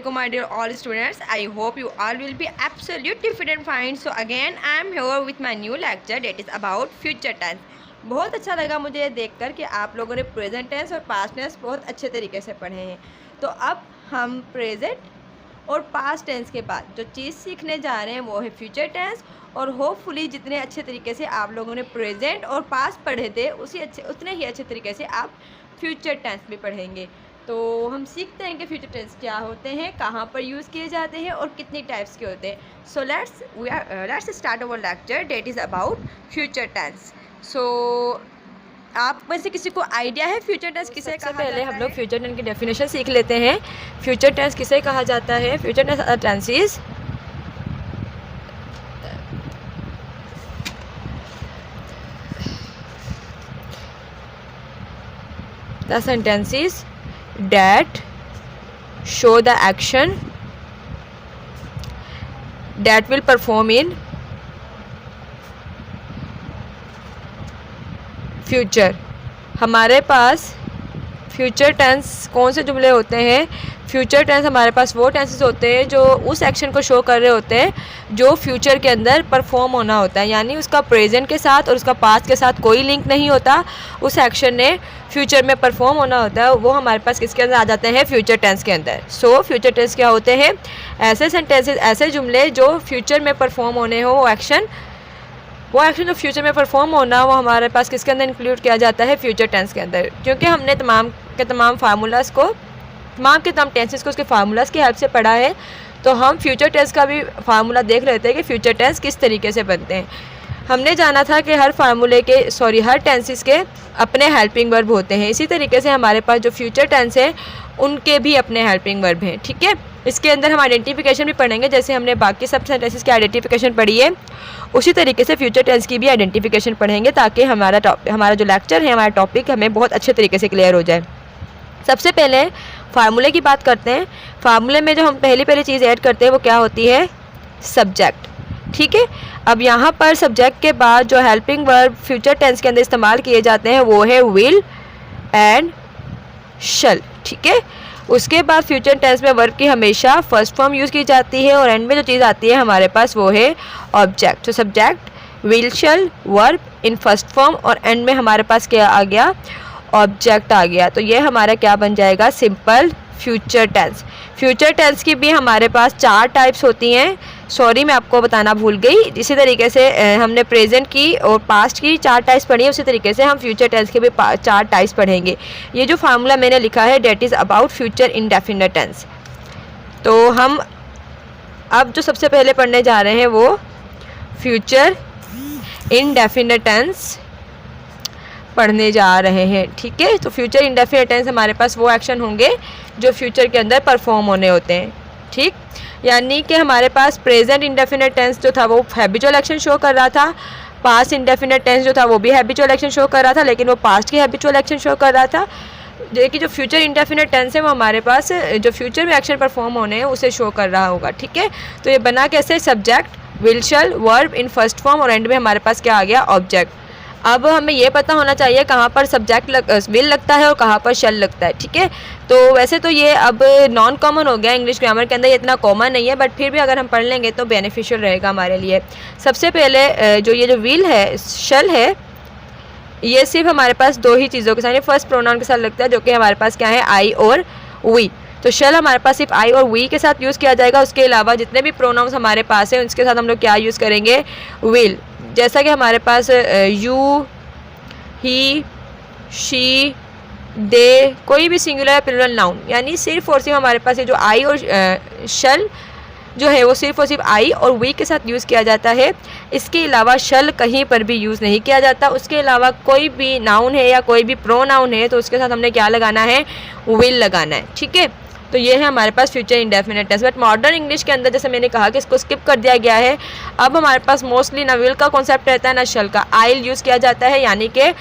Assalamualaikum my dear all students. I hope you all will be absolutely fit and fine. So again I am here with my new lecture that is about future tense. बहुत अच्छा लगा मुझे ये देखकर कि आप लोगों ने प्रेजेंट टेंस और पास्ट टेंस बहुत अच्छे तरीके से पढ़े हैं। तो अब हम प्रेजेंट और पास्ट टेंस के बाद जो चीज़ सीखने जा रहे हैं वो है फ्यूचर टेंस। और होपफुली जितने अच्छे तरीके से आप लोगों ने प्रेजेंट और पास्ट पढ़े थे उतने ही अच्छे तरीके से आप फ्यूचर टेंस भी पढ़ेंगे। तो हम सीखते हैं कि फ्यूचर टेंस क्या होते हैं, कहाँ पर यूज़ किए जाते हैं और कितनी टाइप्स के होते हैं। So let's start our lecture that is about future tense. So आप में से किसी को आइडिया है फ्यूचर टेंस किसे कहा जाता है? पहले हम लोग फ्यूचर टेंस की डेफिनेशन सीख लेते हैं। फ्यूचर टेंस किसे कहा जाता है? Future tense are tenses the sentences that show the action that will perform in future। हमारे पास फ्यूचर टेंस कौन से जुमले होते हैं? फ्यूचर टेंस हमारे पास वो टेंसेस होते हैं जो उस एक्शन को शो कर रहे होते हैं जो फ्यूचर के अंदर परफॉर्म होना होता है, यानी उसका प्रेजेंट के साथ और उसका पास्ट के साथ कोई लिंक नहीं होता। उस एक्शन ने फ्यूचर में परफॉर्म होना होता है, वो हमारे पास किसके अंदर आ जाते हैं? फ्यूचर टेंस के अंदर। सो फ्यूचर टेंस क्या होते हैं? ऐसे सेंटेंसेस, ऐसे जुमले जो फ्यूचर में परफॉर्म होने हो, वो एक्शन जो फ्यूचर में परफॉर्म होना वो हमारे पास किसके अंदर इंक्लूड किया जाता है? फ्यूचर टेंस के अंदर। क्योंकि हमने तमाम टेंसेस को उसके फार्मूलाज की हेल्प से पढ़ा है, तो हम फ्यूचर टेंस का भी फार्मूला देख लेते हैं कि फ्यूचर टेंस किस तरीके से बनते हैं। हमने जाना था कि हर टेंसेस के अपने हेल्पिंग वर्ब होते हैं। इसी तरीके से हमारे पास जो फ्यूचर टेंस है उनके भी अपने हेल्पिंग वर्ब हैं। ठीक है, इसके अंदर हम आइडेंटिफिकेशन भी पढ़ेंगे, जैसे हमने बाकी सब सेंटेंसेस की आइडेंटिफिकेशन पढ़ी है उसी तरीके से फ्यूचर टेंस की भी आइडेंटिफिकेशन पढ़ेंगे, ताकि हमारा जो लेक्चर है, हमारा टॉपिक हमें बहुत अच्छे तरीके से क्लियर हो जाए। सबसे पहले फार्मूले की बात करते हैं। फार्मूले में जो हम पहली चीज़ ऐड करते हैं वो क्या होती है? सब्जेक्ट। ठीक है, अब यहाँ पर सब्जेक्ट के बाद जो हेल्पिंग वर्ब फ्यूचर टेंस के अंदर इस्तेमाल किए जाते हैं वो है विल एंड शल। ठीक है, उसके बाद फ्यूचर टेंस में वर्ब की हमेशा फर्स्ट फॉर्म यूज़ की जाती है और एंड में जो चीज़ आती है हमारे पास वो है ऑब्जेक्ट। तो subject, will, shall, verb in first form और एंड में हमारे पास क्या आ गया? ऑब्जेक्ट आ गया। तो ये हमारा क्या बन जाएगा? Simple future tense. Future tense की भी हमारे पास 4 टाइप्स होती हैं। सॉरी, मैं आपको बताना भूल गई। इसी तरीके से हमने प्रेजेंट की और पास्ट की 4 टाइप्स पढ़ी है, उसी तरीके से हम फ्यूचर टेंस के भी 4 टाइप्स पढ़ेंगे। ये जो फार्मूला मैंने लिखा है that is about future indefinite tense. तो हम अब जो सबसे पहले पढ़ने जा रहे हैं वो फ्यूचर इंडेफिनिट टेंस पढ़ने जा रहे हैं। ठीक है, तो फ्यूचर इंडेफिनिट टेंस हमारे पास वो एक्शन होंगे जो फ्यूचर के अंदर परफॉर्म होने होते हैं। ठीक, यानी कि हमारे पास प्रेजेंट इंडेफिनिट टेंस जो था वो हैबिचुअल एक्शन शो कर रहा था, पास्ट इंडेफिनिट टेंस जो था वो भी हैबिचुअल एक्शन शो कर रहा था, लेकिन वो पास्ट की हैबिचुअल एक्शन शो कर रहा था। देखिए, जो फ्यूचर इंडेफिनिट टेंस है वो हमारे पास जो फ्यूचर में एक्शन परफॉर्म होने हैं उसे शो कर रहा होगा। ठीक है, तो ये बना कैसे? Subject, will, shall, verb in first form और एंड में हमारे पास क्या आ गया? ऑब्जेक्ट। अब हमें ये पता होना चाहिए कहाँ पर सब्जेक्ट विल लगता है और कहाँ पर शल लगता है। ठीक है, तो वैसे तो ये अब नॉन कॉमन हो गया इंग्लिश ग्रामर के अंदर, ये इतना कॉमन नहीं है, बट फिर भी अगर हम पढ़ लेंगे तो बेनिफिशियल रहेगा हमारे लिए। सबसे पहले ये जो विल है, शल है, ये सिर्फ हमारे पास 2 ही चीज़ों के साथ, फर्स्ट प्रोनाउन के साथ लगता है, जो कि हमारे पास क्या है? आई और वी। तो शल हमारे पास सिर्फ आई और वी के साथ यूज़ किया जाएगा। उसके अलावा जितने भी प्रोनाउंस हमारे पास हैं उसके साथ हम लोग क्या यूज़ करेंगे? विल। जैसा कि हमारे पास यू, ही, शी, दे, कोई भी सिंगुलर या प्लूरल नाउन, यानी सिर्फ और सिर्फ हमारे पास ये जो आई और शल जो है वो सिर्फ और सिर्फ आई और वी के साथ यूज़ किया जाता है। इसके अलावा शल कहीं पर भी यूज़ नहीं किया जाता। उसके अलावा कोई भी नाउन है या कोई भी प्रोनाउन है तो उसके साथ हमने क्या लगाना है? विल लगाना है। ठीक है, तो ये है हमारे पास future indefinite tense. But modern English के अंदर जैसे मैंने कहा कि इसको स्किप कर दिया गया है। अब हमारे पास मोस्टली ना विल का कॉन्सेप्ट रहता है ना शल का, आइल यूज़ किया जाता है, यानी कि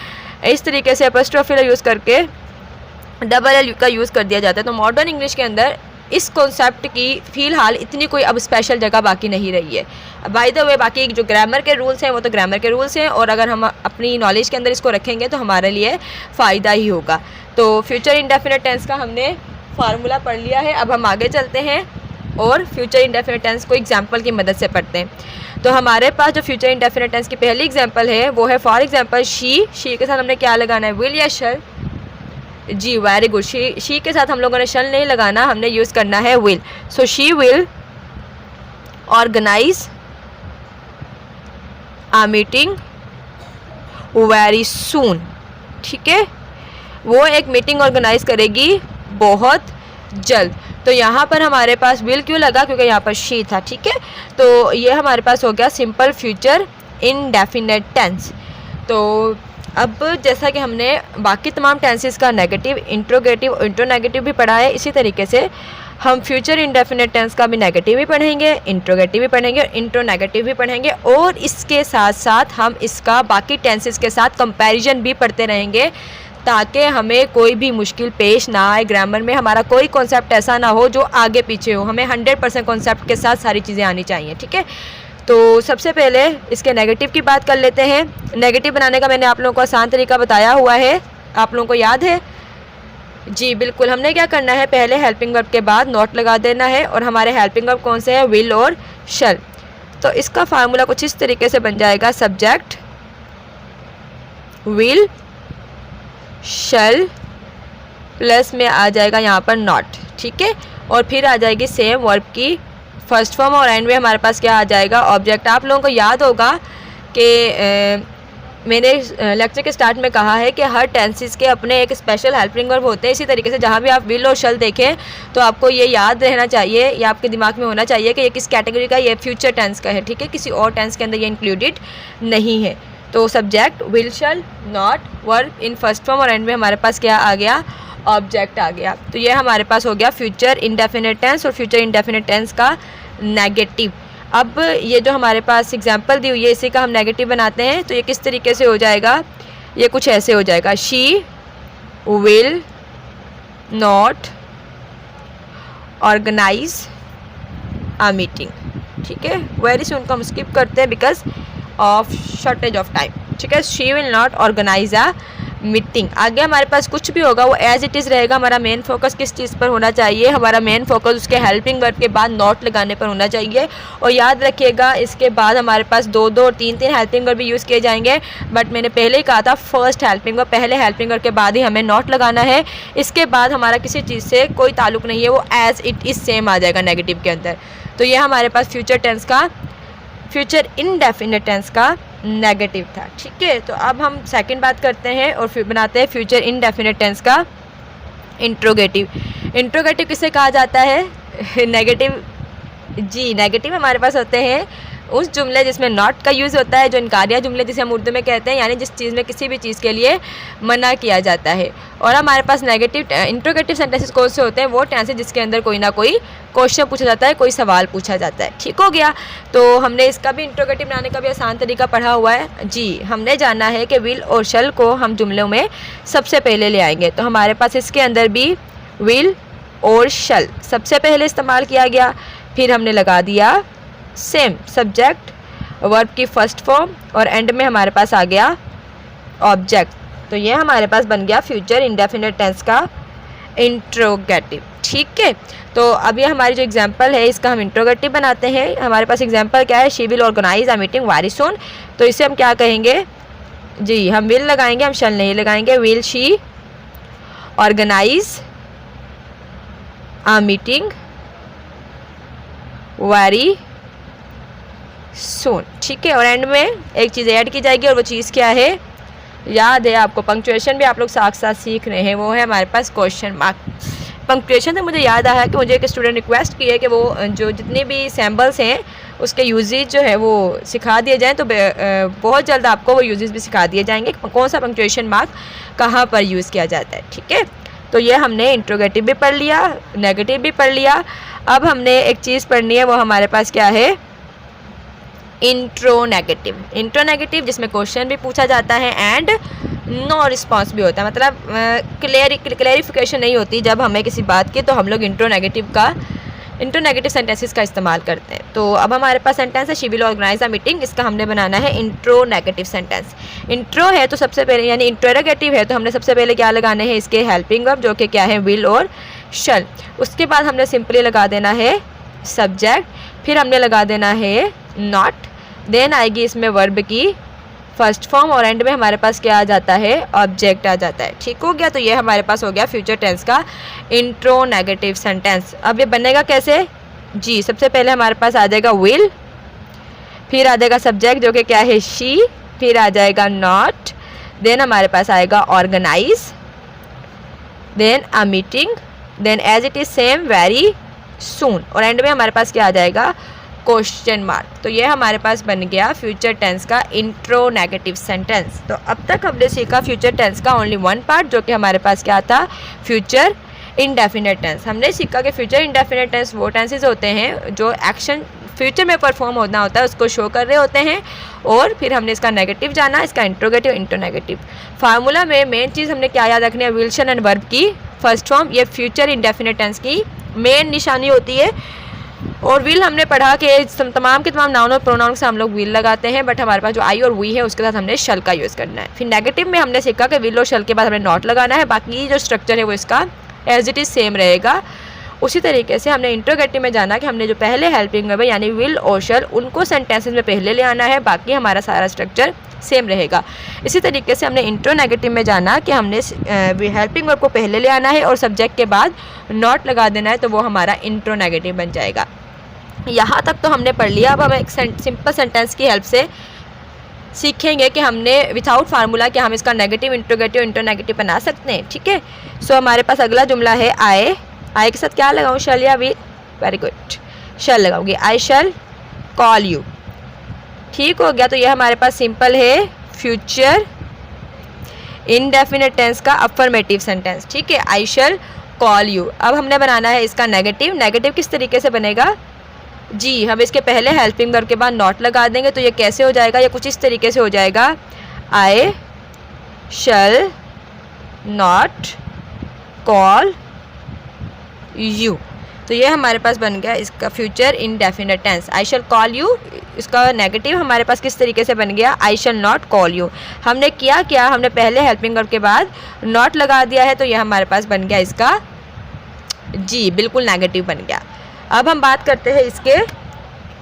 इस तरीके से अपॉस्ट्रोफी यूज़ करके डबल एल का यूज़ कर दिया जाता है। तो मॉडर्न इंग्लिश के अंदर इस कॉन्सेप्ट की फ़िलहाल इतनी कोई अब स्पेशल जगह बाकी नहीं रही है। बाय द वे, बाकी जो ग्रामर के रूल्स हैं वो तो ग्रामर के रूल्स हैं, और अगर हम अपनी नॉलेज के अंदर इसको रखेंगे तो हमारे लिए फ़ायदा ही होगा। तो फ्यूचर इंडेफिनिट टेंस का हमने फार्मूला पढ़ लिया है। अब हम आगे चलते हैं और फ्यूचर इंडेफिनिट टेंस को एग्जांपल की मदद से पढ़ते हैं। तो हमारे पास जो फ्यूचर इंडेफिनिट टेंस की पहली एग्जांपल है वो है फॉर एग्जांपल शी के साथ हमने क्या लगाना है, विल या शल। जी वेरी गुड, शी के साथ हम लोगों ने शल नहीं लगाना, हमने यूज़ करना है will. So she will organise a meeting very soon. ठीक है, वो एक मीटिंग ऑर्गेनाइज करेगी बहुत जल्द। तो यहाँ पर हमारे पास विल क्यों लगा, क्योंकि यहाँ पर शी था। ठीक है, तो ये हमारे पास हो गया सिंपल फ्यूचर इनडेफिनिट टेंस। तो अब जैसा कि हमने बाकी तमाम टेंसेस का नेगेटिव, इंट्रोगेटिव, इंट्रोनेगेटिव भी पढ़ा है, इसी तरीके से हम फ्यूचर इंडेफिनिट टेंस का भी नेगेटिव भी पढ़ेंगे, इंट्रोगेटिव भी पढ़ेंगे और इंट्रोनेगेटिव भी पढ़ेंगे। और इसके साथ साथ हम इसका बाकी टेंसेस के साथ कंपैरिजन भी पढ़ते रहेंगे, ताकि हमें कोई भी मुश्किल पेश ना आए। ग्रामर में हमारा कोई कॉन्सेप्ट ऐसा ना हो जो आगे पीछे हो, हमें 100% कॉन्सेप्ट के साथ सारी चीज़ें आनी चाहिए। ठीक है, तो सबसे पहले इसके नेगेटिव की बात कर लेते हैं। नेगेटिव बनाने का मैंने आप लोगों को आसान तरीका बताया हुआ है, आप लोगों को याद है? जी बिल्कुल, हमने क्या करना है, पहले हेल्पिंग वर्ब के बाद नॉट लगा देना है। और हमारे हेल्पिंग वर्ब कौन से हैं, विल और शल। तो इसका फार्मूला कुछ इस तरीके से बन जाएगा, सब्जेक्ट विल शल प्लस में आ जाएगा यहाँ पर नॉट। ठीक है, और फिर आ जाएगी सेम वर्ब की फर्स्ट फॉर्म और एंड में हमारे पास क्या आ जाएगा, ऑब्जेक्ट। आप लोगों को याद होगा कि मैंने लेक्चर के स्टार्ट में कहा है कि हर टेंसेस के अपने एक स्पेशल हेल्पिंग वर्ब होते हैं। इसी तरीके से जहाँ भी आप विल और शल देखें तो आपको ये याद रहना चाहिए, या आपके दिमाग में होना चाहिए कि ये किस कैटेगरी का, ये फ्यूचर टेंस का है। ठीक है, किसी और टेंस के अंदर ये इंक्लूडेड नहीं है। तो subject will shall not verb in first form और एंड में हमारे पास क्या आ गया, ऑब्जेक्ट आ गया। तो ये हमारे पास हो गया फ्यूचर इंडेफिनिट टेंस और फ्यूचर इंडेफिनिट टेंस का नेगेटिव। अब ये जो हमारे पास एग्जांपल दी हुई है इसी का हम नेगेटिव बनाते हैं। तो ये किस तरीके से हो जाएगा, ये कुछ ऐसे हो जाएगा, she will not organise a meeting. ठीक है, वेरी सुन को हम स्किप करते हैं because of shortage of time. ठीक है, she will not organise a meeting. आगे हमारे पास कुछ भी होगा वो एज इट इज़ रहेगा। हमारा मेन फोकस किस चीज़ पर होना चाहिए, हमारा मेन फोकस उसके हेल्पिंग वर्ब के बाद नॉट लगाने पर होना चाहिए। और याद रखिएगा इसके बाद हमारे पास 2-2 और 3-3 हेल्पिंग वर्ब भी यूज़ किए जाएंगे, बट मैंने पहले ही कहा था फर्स्ट हेल्पिंग वर्ब, पहले हेल्पिंग वर्ब के बाद ही हमें नॉट लगाना है। इसके बाद हमारा किसी चीज़ से कोई ताल्लुक़ नहीं है, वो एज इट इज़ सेम आ जाएगा नेगेटिव के अंदर। तो ये हमारे पास फ्यूचर टेंस का, फ्यूचर इनडेफिनिट टेंस का नेगेटिव था। ठीक है, तो अब हम सेकंड बात करते हैं और फिर बनाते हैं फ्यूचर इनडेफिनिट टेंस का इंट्रोगेटिव। इंट्रोगेटिव किसे कहा जाता है, नेगेटिव। जी नेगेटिव हमारे पास होते हैं उस जुमले जिसमें नॉट का यूज़ होता है, जो इनकारिया जुमले जिसे हम उर्दू में कहते हैं, यानी जिस चीज़ में किसी भी चीज़ के लिए मना किया जाता है। और हमारे पास नेगेटिव इंट्रोगेटिव सेंटेंसेस कौन से होते हैं, वो टेंसेस जिसके अंदर कोई ना कोई क्वेश्चन पूछा जाता है, कोई सवाल पूछा जाता है। ठीक हो गया, तो हमने इसका भी इंट्रोगेटिव बनाने का भी आसान तरीका पढ़ा हुआ है। जी हमने जाना है कि विल और शल को हम जुमलों में सबसे पहले ले आएंगे। तो हमारे पास इसके अंदर भी विल और शल सबसे पहले इस्तेमाल किया गया, फिर हमने लगा दिया सेम सब्जेक्ट वर्ब की फर्स्ट फॉर्म और एंड में हमारे पास आ गया ऑब्जेक्ट। तो ये हमारे पास बन गया फ्यूचर इंडेफिनिट टेंस का इंट्रोगेटिव। ठीक है, तो अब ये हमारी जो एग्जांपल है इसका हम इंट्रोगेटिव बनाते हैं। हमारे पास एग्जांपल क्या है, she will organise a meeting very soon. तो इसे हम क्या कहेंगे, जी हम विल लगाएंगे, हम शल नहीं लगाएंगे। Will she organise a meeting very soon. ठीक है, और एंड में एक चीज़ ऐड की जाएगी और वो चीज़ क्या है, याद है आपको, पंक्चुएशन भी आप लोग साथ साथ सीख रहे हैं, वो है हमारे पास क्वेश्चन मार्क। पंक्चुएशन से मुझे याद आया कि मुझे एक स्टूडेंट रिक्वेस्ट की है कि वो जो जितने भी सैम्बल्स हैं उसके यूजेज जो है वो सिखा दिए जाएँ। तो बहुत जल्द आपको वो यूजेज भी सिखा दिए जाएंगे, कौन सा पंक्चुएशन मार्क कहाँ पर यूज़ किया जाता है। ठीक है, तो ये हमने इंट्रोगेटिव भी पढ़ लिया, नेगेटिव भी पढ़ लिया। अब हमने एक चीज़ पढ़नी है, वो हमारे पास क्या है, इंट्रोनेगेटिव। इंट्रोनेगेटिव जिसमें क्वेश्चन भी पूछा जाता है एंड नो रिस्पॉन्स भी होता है, मतलब क्लेरिफिकेशन नहीं होती जब हमें किसी बात की, तो हम लोग इंट्रोनेगेटिव सेंटेंसेस का इस्तेमाल करते हैं। तो अब हमारे पास सेंटेंस है she will organise a meeting, इसका हमने बनाना है इंट्रोनेगेटिव सेंटेंस। इंट्रो है तो सबसे पहले, यानी इंट्रोगेटिव है तो हमने सबसे पहले क्या लगाने हैं, इसके हेल्पिंग वर्ब जो कि क्या है, विल और शल। उसके बाद हमने सिंपली लगा देना है सब्जेक्ट, फिर हमने लगा देना है नॉट, देन आएगी इसमें वर्ब की फर्स्ट फॉर्म और एंड में हमारे पास क्या आ जाता है, ऑब्जेक्ट आ जाता है। ठीक हो गया। तो ये हमारे पास हो गया फ्यूचर टेंस का इंट्रो नेगेटिव सेंटेंस। अब ये बनेगा कैसे जी, सबसे पहले हमारे पास आ जाएगा विल, फिर आ जाएगा सब्जेक्ट जो कि क्या है शी, फिर आ जाएगा नॉट, देन हमारे पास आएगा organise, then a meeting, then as it is same very soon और एंड में हमारे पास क्या आ जाएगा, क्वेश्चन मार्क। तो ये हमारे पास बन गया फ्यूचर टेंस का इंट्रो नेगेटिव सेंटेंस। तो अब तक हमने सीखा फ्यूचर टेंस का ओनली वन पार्ट जो कि हमारे पास क्या था, फ्यूचर इंडेफिनिट टेंस। हमने सीखा कि फ्यूचर इंडेफिनिट टेंस वो टेंसेज होते हैं जो एक्शन फ्यूचर में परफॉर्म होना होता है उसको शो कर रहे होते हैं, और फिर हमने इसका नेगेटिव जाना, इसका इंट्रोगेटिव इंट्रो नेगेटिव। फार्मूला में मेन चीज़ हमने क्या याद रखनी है, विल शल एंड वर्ब की फर्स्ट फॉर्म, ये फ्यूचर इंडेफिनिट टेंस की मेन निशानी होती है। और विल हमने पढ़ा कि तमाम के तमाम नाउन और प्रोनाउन से हम लोग विल लगाते हैं, बट हमारे पास जो आई और वी है उसके साथ हमने शल का यूज़ करना है। फिर नेगेटिव में हमने सीखा कि विल और शल के बाद हमने नॉट लगाना है, बाकी जो स्ट्रक्चर है वो इसका एज इट इज़ सेम रहेगा। उसी तरीके से हमने इंट्रोगेटिव में जाना कि हमने जो पहले हेल्पिंग वर्ब यानी विल और शल उनको सेंटेंसेस में पहले ले आना है, बाकी हमारा सारा स्ट्रक्चर सेम रहेगा। इसी तरीके से हमने इंट्रो नेगेटिव में जाना कि हमने हेल्पिंग वर्ब को पहले ले आना है और सब्जेक्ट के बाद नॉट लगा देना है, तो वो हमारा इंट्रो नेगेटिव बन जाएगा। यहाँ तक तो हमने पढ़ लिया। अब हम एक सिंपल सेंटेंस की हेल्प से सीखेंगे कि हमने विदाउट फार्मूला कि हम इसका नेगेटिव इंट्रोगेटिव इंट्रो नेगेटिव बना सकते हैं। ठीक है। सो हमारे पास अगला जुमला है आई के साथ क्या लगाऊँ, शल या विल, वेरी गुड, शल लगाऊंगी, आई शल कॉल यू। ठीक हो गया। तो ये हमारे पास सिंपल है फ्यूचर इनडेफिनिट टेंस का अफर्मेटिव सेंटेंस। ठीक है, आई शल कॉल यू। अब हमने बनाना है इसका नेगेटिव। नेगेटिव किस तरीके से बनेगा जी, हम इसके पहले हेल्पिंग वर्ब के बाद नॉट लगा देंगे, तो ये कैसे हो जाएगा, ये कुछ इस तरीके से हो जाएगा, I shall not call you. तो ये हमारे पास बन गया इसका future indefinite tense. I shall call you, इसका नेगेटिव हमारे पास किस तरीके से बन गया, I shall not call you. हमने क्या हमने पहले हेल्पिंग वर्ब के बाद नॉट लगा दिया है, तो ये हमारे पास बन गया इसका जी बिल्कुल नेगेटिव बन गया। अब हम बात करते हैं इसके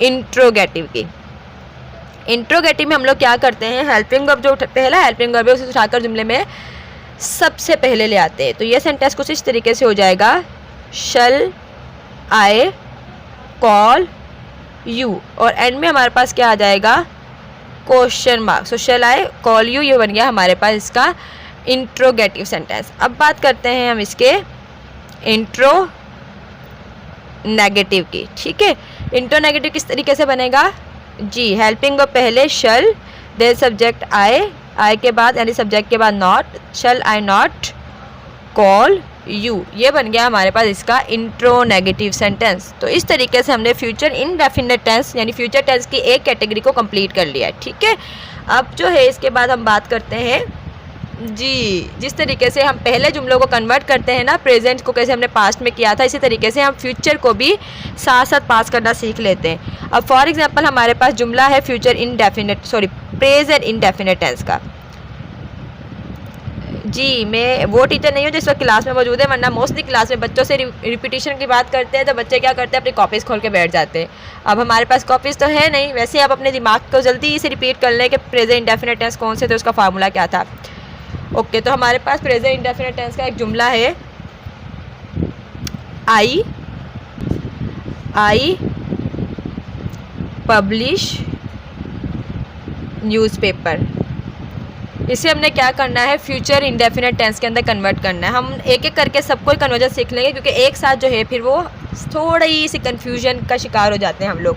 इंट्रोगेटिव की। इंट्रोगेटिव में हम लोग क्या करते हैं, हेल्पिंग वर्ब जो पहला हेल्पिंग वर्ब है उसे उठाकर जुमले में सबसे पहले ले आते हैं। तो ये सेंटेंस कुछ इस तरीके से हो जाएगा, शल आई कॉल यू, और एंड में हमारे पास क्या आ जाएगा, question mark. So shall I call you, ये बन गया हमारे पास इसका इंट्रोगेटिव सेंटेंस। अब बात करते हैं हम इसके इंट्रो नेगेटिव की। ठीक है, इंट्रो नेगेटिव किस तरीके से बनेगा जी, हेल्पिंग वर्ब पहले शल, देन सब्जेक्ट आई के बाद यानी सब्जेक्ट के बाद not, shall I not call you, ये बन गया हमारे पास इसका इंट्रो नेगेटिव सेंटेंस। तो इस तरीके से हमने फ्यूचर इनडेफिनिट टेंस यानी फ्यूचर टेंस की एक कैटेगरी को कंप्लीट कर लिया है। ठीक है, अब जो है इसके बाद हम बात करते हैं जी, जिस तरीके से हम पहले जुमलों को कन्वर्ट करते हैं ना, प्रेजेंट को कैसे हमने पास्ट में किया था, इसी तरीके से हम फ्यूचर को भी साथ साथ पास करना सीख लेते हैं। अब फॉर एग्जांपल हमारे पास जुमला है future indefinite present indefinite tense का। जी, मैं वो टीचर नहीं हूँ जिस वक्त क्लास में मौजूद है, वरना मोस्टली क्लास में बच्चों से रिपीटिशन की बात करते हैं तो बच्चे क्या करते हैं, अपनी कॉपीज़ खोल के बैठ जाते हैं। अब हमारे पास कॉपीज़ तो है नहीं, वैसे आप अपने दिमाग को जल्दी से रिपीट कर लें कि प्रेजेंट इंडेफिनिट टेंस कौन से थे, उसका फार्मूला क्या था। ओके, तो हमारे पास प्रेजेंट इंडेफिनिट टेंस का एक जुमला है, आई पब्लिश न्यूज़पेपर। इसे हमने क्या करना है, फ्यूचर इंडेफिनिट टेंस के अंदर कन्वर्ट करना है। हम एक एक करके सबको कन्वर्जन सीख लेंगे, क्योंकि एक साथ जो है फिर वो थोड़ी सी कन्फ्यूजन का शिकार हो जाते हैं हम लोग।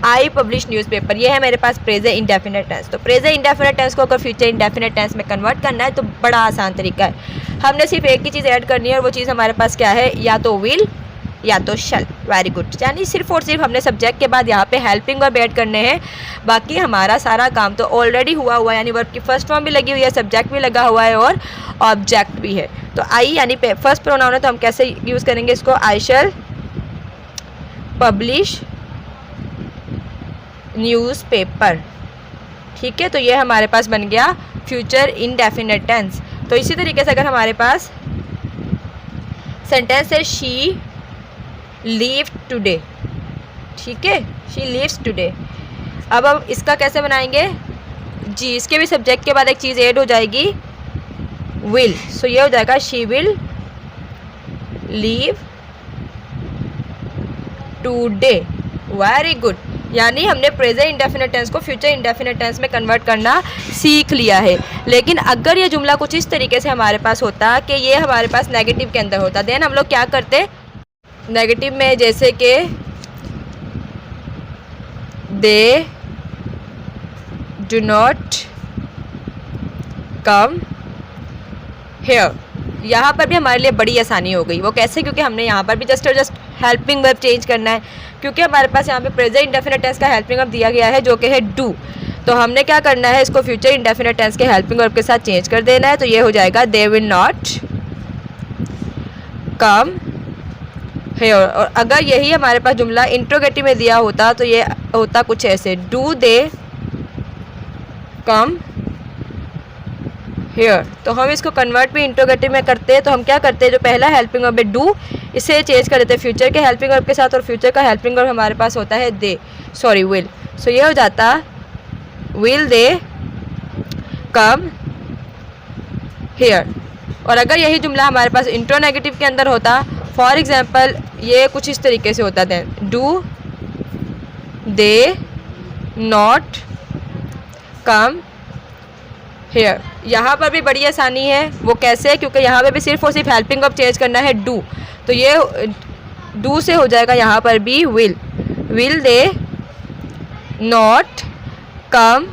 आई पब्लिश न्यूज़पेपर, ये है मेरे पास प्रेजेंट इंडेफिनिट टेंस। तो प्रेजेंट इंडेफिनिट टेंस को अगर फ्यूचर इंडेफिनिट टेंस में कन्वर्ट करना है तो बड़ा आसान तरीका है। हमने सिर्फ एक ही चीज़ ऐड करनी है, और वो चीज़ हमारे पास क्या है, या तो विल या तो शल। वेरी गुड, यानी सिर्फ और सिर्फ हमने सब्जेक्ट के बाद यहाँ पे हेल्पिंग वर्ब ऐड करने हैं, बाकी हमारा सारा काम तो ऑलरेडी हुआ हुआ है, यानी वर्ब की फर्स्ट फॉर्म भी लगी हुई है, सब्जेक्ट भी लगा हुआ है और ऑब्जेक्ट भी है। तो आई यानी फर्स्ट प्रोनाउन है, तो हम कैसे यूज़ करेंगे इसको, आई शल पब्लिश न्यूज़पेपर। ठीक है, तो ये हमारे पास बन गया फ्यूचर इनडेफिनिट टेंस। तो इसी तरीके से अगर हमारे पास सेंटेंस है शी लीव टुडे, ठीक है, शी लीव्स टुडे। अब हम इसका कैसे बनाएंगे जी, इसके भी सब्जेक्ट के बाद एक चीज़ ऐड हो जाएगी विल, सो ये हो जाएगा she will leave today. Very good, यानी हमने प्रेजेंट इंडेफिनिट टेंस को फ्यूचर इंडेफिनिट टेंस में कन्वर्ट करना सीख लिया है। लेकिन अगर ये जुमला कुछ इस तरीके से हमारे पास होता कि ये हमारे पास नेगेटिव के अंदर होता, देन हम लोग क्या करते, नेगेटिव में जैसे कि they do not come here, यहाँ पर भी हमारे लिए बड़ी आसानी हो गई। वो कैसे, क्योंकि हमने यहाँ पर भी जस्ट और जस्ट हेल्पिंग वर्ब चेंज करना है, क्योंकि हमारे पास यहाँ पे प्रेजेंट इंडेफिनिट टेंस का हेल्पिंग वर्ब दिया गया है जो कि है डू। तो हमने क्या करना है, इसको फ्यूचर इंडेफिनिट टेंस के हेल्पिंग वर्ब के साथ चेंज कर देना है। तो ये हो जाएगा दे विल नॉट कम हेयर। और अगर यही हमारे पास जुमला इंट्रोगेटिव में दिया होता तो ये होता कुछ ऐसे, डू दे कम हेयर। तो हम इसको कन्वर्ट भी इंट्रोगेटिव में करते हैं। तो हम क्या करते हैं, जो पहला हेल्पिंग वर्ब है डू, इसे चेंज कर देते हैं फ्यूचर के हेल्पिंग वर्ब के साथ, और फ्यूचर का हेल्पिंग वर्ब हमारे पास होता है दे, सॉरी विल। सो ये हो जाता विल दे कम हेयर। और अगर यही जुमला हमारे पास इंट्रो नेगेटिव के अंदर होता, फॉर एग्जाम्पल ये कुछ इस तरीके से होता है, do they not come here. यहाँ पर भी बड़ी आसानी है। वो कैसे, क्योंकि यहाँ पे भी सिर्फ और सिर्फ हेल्पिंग वर्ब चेंज करना है डू। तो ये डू से हो जाएगा यहाँ पर भी will, will they not come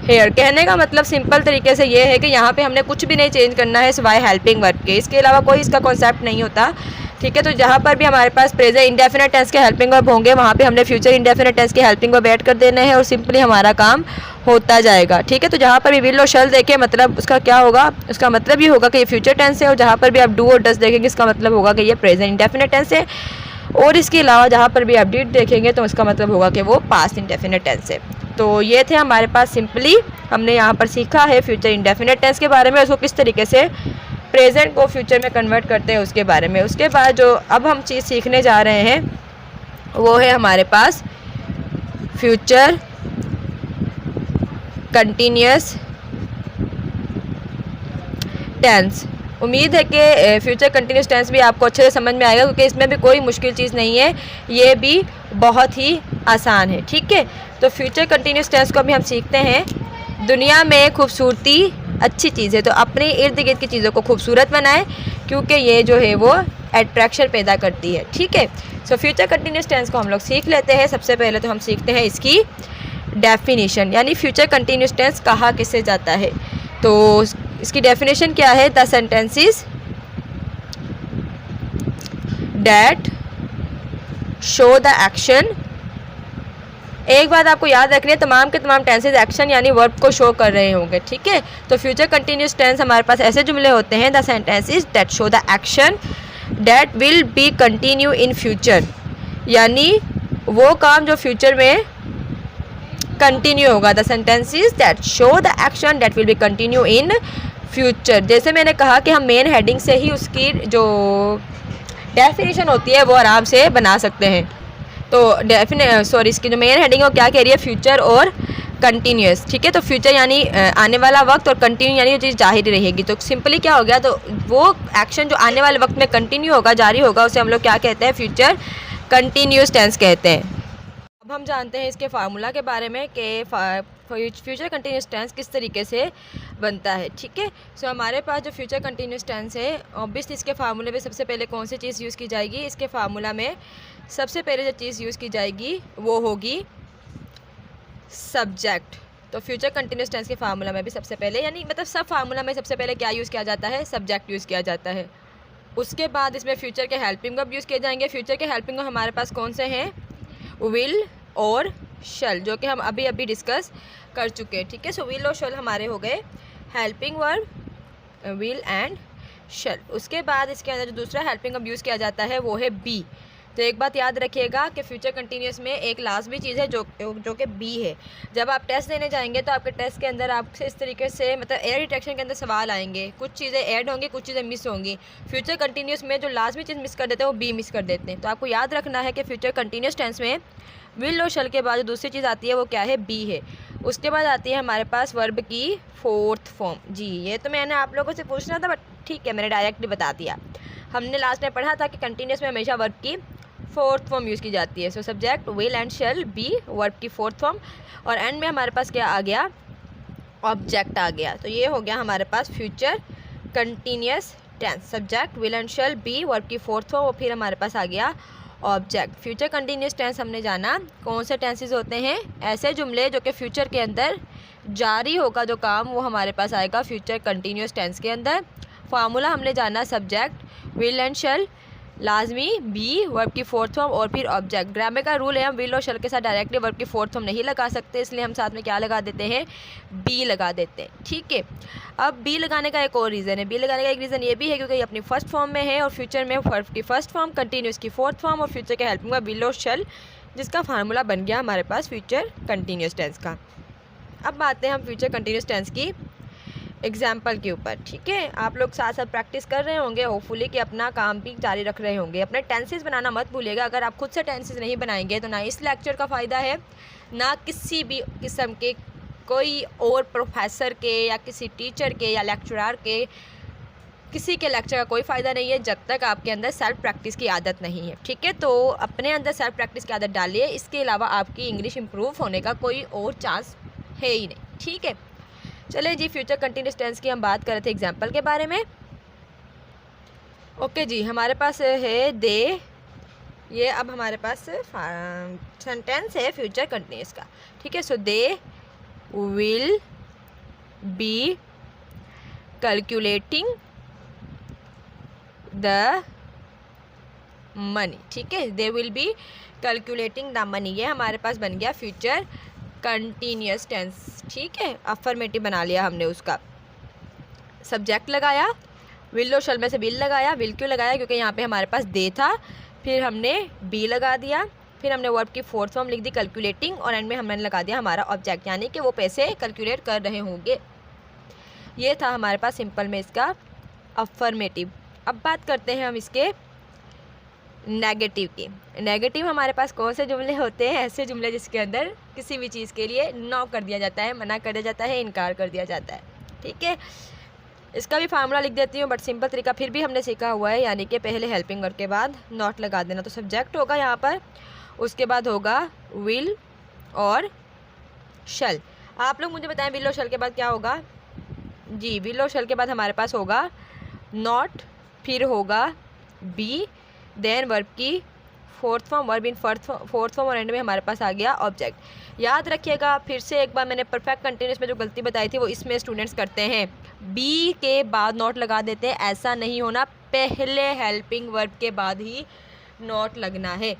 here. कहने का मतलब सिंपल तरीके से ये है कि यहाँ पे हमने कुछ भी नहीं चेंज करना है सिवाय हेल्पिंग वर्ब के, इसके अलावा कोई इसका कॉन्सेप्ट नहीं होता, ठीक है। तो जहाँ पर भी हमारे पास प्रेजेंट इंडेफिनिट टेंस के हेल्पिंग वर्ब होंगे वहाँ पे हमने फ्यूचर इंडेफिनिट टेंस के हेल्पिंग वर्ब ऐड कर देना है और सिंपली हमारा काम होता जाएगा, ठीक है। तो जहाँ पर भी विल और शल देखें, मतलब उसका क्या होगा, उसका मतलब ये होगा कि ये फ्यूचर टेंस है। और जहाँ पर भी आप डू और डस देखेंगे, इसका मतलब होगा कि ये प्रेजेंट इंडेफिनिट टेंस है। और इसके अलावा जहाँ पर भी आप डिड देखेंगे तो इसका मतलब होगा कि वो पास्ट इंडेफिनिट टेंस है। तो ये थे हमारे पास, सिंपली हमने यहाँ पर सीखा है फ्यूचर इंडेफिनिट टेंस के बारे में, उसको किस तरीके से प्रेजेंट को फ्यूचर में कन्वर्ट करते हैं उसके बारे में। उसके बाद जो अब हम चीज़ सीखने जा रहे हैं वो है हमारे पास फ्यूचर कंटिन्यूअस टेंस। उम्मीद है कि फ्यूचर कंटिन्यूअस टेंस भी आपको अच्छे से समझ में आएगा, क्योंकि इसमें भी कोई मुश्किल चीज़ नहीं है, ये भी बहुत ही आसान है, ठीक है। तो फ्यूचर कंटिन्यूअस टेंस को अभी हम सीखते हैं। दुनिया में खूबसूरती अच्छी चीज़ है, तो अपने इर्द गिर्द की चीज़ों को खूबसूरत बनाएं, क्योंकि ये जो है वो अट्रैक्शन पैदा करती है, ठीक है। सो फ्यूचर कंटिन्यूअस टेंस को हम लोग सीख लेते हैं। सबसे पहले तो हम सीखते हैं इसकी डेफिनेशन, यानी फ्यूचर कंटिन्यूअस टेंस कहा किसे जाता है। तो इसकी डेफिनेशन क्या है, the sentences that show the action. एक बात आपको याद रखनी है, तमाम के तमाम टेंसेज एक्शन यानी वर्ब को शो कर रहे होंगे, ठीक है। तो फ्यूचर कंटिन्यूअस टेंस हमारे पास ऐसे जुमले होते हैं, the sentences that show the action that will be continue in future, यानी वो काम जो फ्यूचर में कंटिन्यू होगा। The sentences that show the action that will be continue in future. जैसे मैंने कहा कि हम मेन हेडिंग से ही उसकी जो डेफिनेशन होती है वो आराम से बना सकते हैं। तो इसकी जो मेन हेडिंग है वो क्या कह रही है, फ्यूचर और कंटिन्यूअस, ठीक है। तो फ्यूचर यानी आने वाला वक्त और कंटिन्यू यानी वो चीज़ जारी रहेगी। तो सिंपली क्या हो गया, तो वो एक्शन जो आने वाले वक्त में कंटिन्यू होगा, जारी होगा, उसे हम लोग क्या कहते हैं, फ्यूचर कंटिन्यूअस टेंस कहते हैं। अब हम जानते हैं इसके फार्मूला के बारे में कि फ्यूचर कंटिन्यूअस टेंस किस तरीके से बनता है, ठीक है। सो हमारे पास जो फ्यूचर कंटिन्यूअस टेंस है, ऑब्वियसली इसके फार्मूले में सबसे पहले कौन सी चीज़ यूज़ की जाएगी, इसके फार्मूला में सबसे पहले जो चीज़ यूज़ की जाएगी वो होगी सब्जेक्ट। तो फ्यूचर कंटिन्यूअस टेंस के फार्मूला में भी सबसे पहले, यानी मतलब सब फार्मूला में सबसे पहले क्या यूज़ किया जाता है, सब्जेक्ट यूज़ किया जाता है। उसके बाद इसमें फ्यूचर के हेल्पिंग वर्ब यूज़ किए जाएंगे। फ्यूचर के हेल्पिंग वर्ब हमारे पास कौन से हैं, विल और शल, जो कि हम अभी अभी डिस्कस कर चुके हैं, ठीक है। सो विल और शल हमारे हो गए हेल्पिंग वर्ब, विल एंड शल। उसके बाद इसके अंदर जो दूसरा हेल्पिंग वर्ब यूज़ किया जाता है वो है बी, तो एक बात याद रखिएगा कि फ्यूचर कंटिन्यूस में एक लाजमी चीज़ है जो कि बी है। जब आप टेस्ट देने जाएंगे तो आपके टेस्ट के अंदर आपसे इस तरीके से मतलब एयर डिटेक्शन के अंदर सवाल आएंगे, कुछ चीज़ें ऐड होंगी, कुछ चीज़ें मिस होंगी। फ्यूचर कंटिन्यूस में जो लाजमी चीज़ मिस कर देते हैं वो बी मिस कर देते हैं। तो आपको याद रखना है कि फ्यूचर कंटिन्यूस टेंस में विल और शल के बाद जो दूसरी चीज़ आती है वो क्या है, बी है। उसके बाद आती है हमारे पास वर्ब की फोर्थ फॉर्म। जी ये तो मैंने आप लोगों से पूछना था, बट ठीक है मैंने डायरेक्टली बता दिया। हमने लास्ट में पढ़ा था कि कंटिन्यूस में हमेशा वर्ब की फोर्थ फॉर्म यूज़ की जाती है। So subject will and shall be verb की फोर्थ फॉर्म, और एंड में हमारे पास क्या आ गया, ऑब्जेक्ट आ गया। तो ये हो गया हमारे पास future continuous tense. Subject will and shall be verb की फोर्थ फॉर्म और फिर हमारे पास आ गया ऑब्जेक्ट। फ्यूचर कंटिन्यूस टेंस हमने जाना कौन से टेंसेस होते हैं, ऐसे जुमले जो कि फ्यूचर के अंदर जारी होगा जो काम वो हमारे पास आएगा फ्यूचर कंटिन्यूस टेंस के अंदर। फार्मूला हमने जाना सब्जेक्ट विल एंड शैल लाजमी बी वर्ब की फोर्थ फॉर्म और फिर ऑब्जेक्ट। ग्रामर का रूल है हम विल और शैल के साथ डायरेक्टली वर्ब की फोर्थ फॉर्म नहीं लगा सकते, इसलिए हम साथ में क्या लगा देते हैं, बी लगा देते हैं। ठीक है, अब बी लगाने का एक और रीज़न है। बी लगाने का एक रीज़न ये भी है क्योंकि ये अपनी फर्स्ट फॉर्म में है और फ्यूचर में वर्ब की फर्स्ट फॉर्म, कंटिन्यूस की फोर्थ फॉर्म और फ्यूचर के हेल्प में विल और शैल, जिसका फार्मूला बन गया हमारे पास फ्यूचर कंटिन्यूस टेंस का। अब आते हैं हम फ्यूचर कंटिन्यूस टेंस की एग्जाम्पल के ऊपर। ठीक है, आप लोग साथ साथ प्रैक्टिस कर रहे होंगे होपफुली कि अपना काम भी जारी रख रहे होंगे। अपने टेंसेस बनाना मत भूलिएगा। अगर आप खुद से टेंसेस नहीं बनाएंगे तो ना इस लेक्चर का फ़ायदा है, ना किसी भी किस्म के कोई और प्रोफेसर के या किसी टीचर के या लेक्चरर के किसी के लेक्चर का कोई फ़ायदा नहीं है जब तक आपके अंदर सेल्फ प्रैक्टिस की आदत नहीं है। ठीक है, तो अपने अंदर सेल्फ प्रैक्टिस की आदत डालिए, इसके अलावा आपकी इंग्लिश इम्प्रूव होने का कोई और चांस है ही नहीं। ठीक है, चले जी फ्यूचर कंटिन्यूस टेंस की हम बात कर रहे थे एग्जाम्पल के बारे में। ओके जी, हमारे पास है दे, ये अब हमारे पास सेंटेंस है फ्यूचर कंटिन्यूस का। ठीक है, so they will be calculating the money. ठीक है, they will be calculating the money, ये हमारे पास बन गया फ्यूचर कंटिन्यूस टेंस। ठीक है, अफर्मेटिव बना लिया हमने उसका। सब्जेक्ट लगाया, विल और शैल में से विल लगाया। विल क्यों लगाया, क्योंकि यहाँ पे हमारे पास दे था, फिर हमने बी लगा दिया, फिर हमने वर्ब की फोर्थ फॉर्म लिख दी कैलकुलेटिंग, और एंड में हमने लगा दिया हमारा ऑब्जेक्ट, यानी कि वो पैसे कैलकुलेट कर रहे होंगे। ये था हमारे पास सिंपल में इसका अफर्मेटिव। अब बात करते हैं हम इसके नेगेटिव की। नेगेटिव हमारे पास कौन से जुमले होते हैं, ऐसे जुमले जिसके अंदर किसी भी चीज़ के लिए नो कर दिया जाता है, मना कर दिया जाता है, इनकार कर दिया जाता है। ठीक है, इसका भी फार्मूला लिख देती हूँ, बट सिंपल तरीका फिर भी हमने सीखा हुआ है, यानी कि पहले हेल्पिंग वर्ब के बाद नॉट लगा देना। तो सब्जेक्ट होगा यहाँ पर, उसके बाद होगा विल और शैल। आप लोग मुझे बताएं विल और शैल के बाद क्या होगा। जी, विल और शैल के बाद हमारे पास होगा नॉट, फिर होगा बी, देन वर्ब की fourth form, verb in fourth form, और एंड में हमारे पास आ गया ऑब्जेक्ट। याद रखिएगा फिर से एक बार, मैंने परफेक्ट कंटिन्यूस में जो गलती बताई थी वो इसमें स्टूडेंट्स करते हैं, बी के बाद नॉट लगा देते हैं। ऐसा नहीं होना, पहले हेल्पिंग वर्ब के बाद ही नॉट लगना है।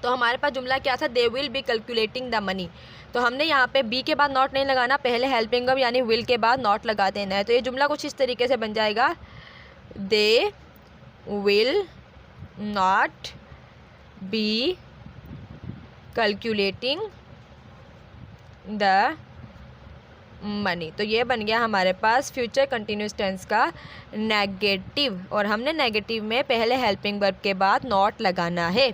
तो हमारे पास जुमला क्या था, दे will be calculating the money. तो हमने यहाँ पे बी के बाद नॉट नहीं लगाना, पहले हेल्पिंग वर्ब यानी विल के बाद नॉट लगा देना है। तो ये जुमला कुछ इस तरीके से बन जाएगा, दे will not be calculating the money. तो ये बन गया हमारे पास फ्यूचर कंटिन्यूस टेंस का नेगेटिव, और हमने नेगेटिव में पहले हेल्पिंग वर्ब के बाद नॉट लगाना है।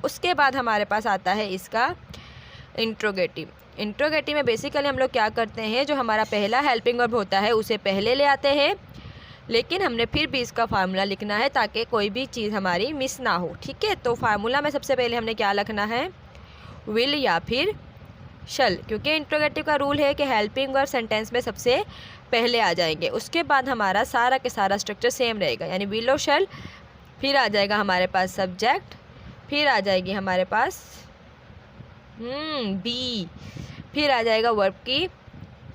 उसके बाद हमारे पास आता है इसका इंट्रोगेटिव। इंट्रोगेटिव में बेसिकली हम लोग क्या करते हैं, जो हमारा पहला हेल्पिंग वर्ब होता है उसे पहले ले आते हैं, लेकिन हमने फिर भी इसका फार्मूला लिखना है ताकि कोई भी चीज़ हमारी मिस ना हो। ठीक है, तो फार्मूला में सबसे पहले हमने क्या लिखना है, विल या फिर शल, क्योंकि इंट्रोगेटिव का रूल है कि हेल्पिंग वर्ब सेंटेंस में सबसे पहले आ जाएंगे। उसके बाद हमारा सारा के सारा स्ट्रक्चर सेम रहेगा, यानी विल और शल, फिर आ जाएगा हमारे पास सब्जेक्ट, फिर आ जाएगी हमारे पास बी, फिर आ जाएगा वर्ब की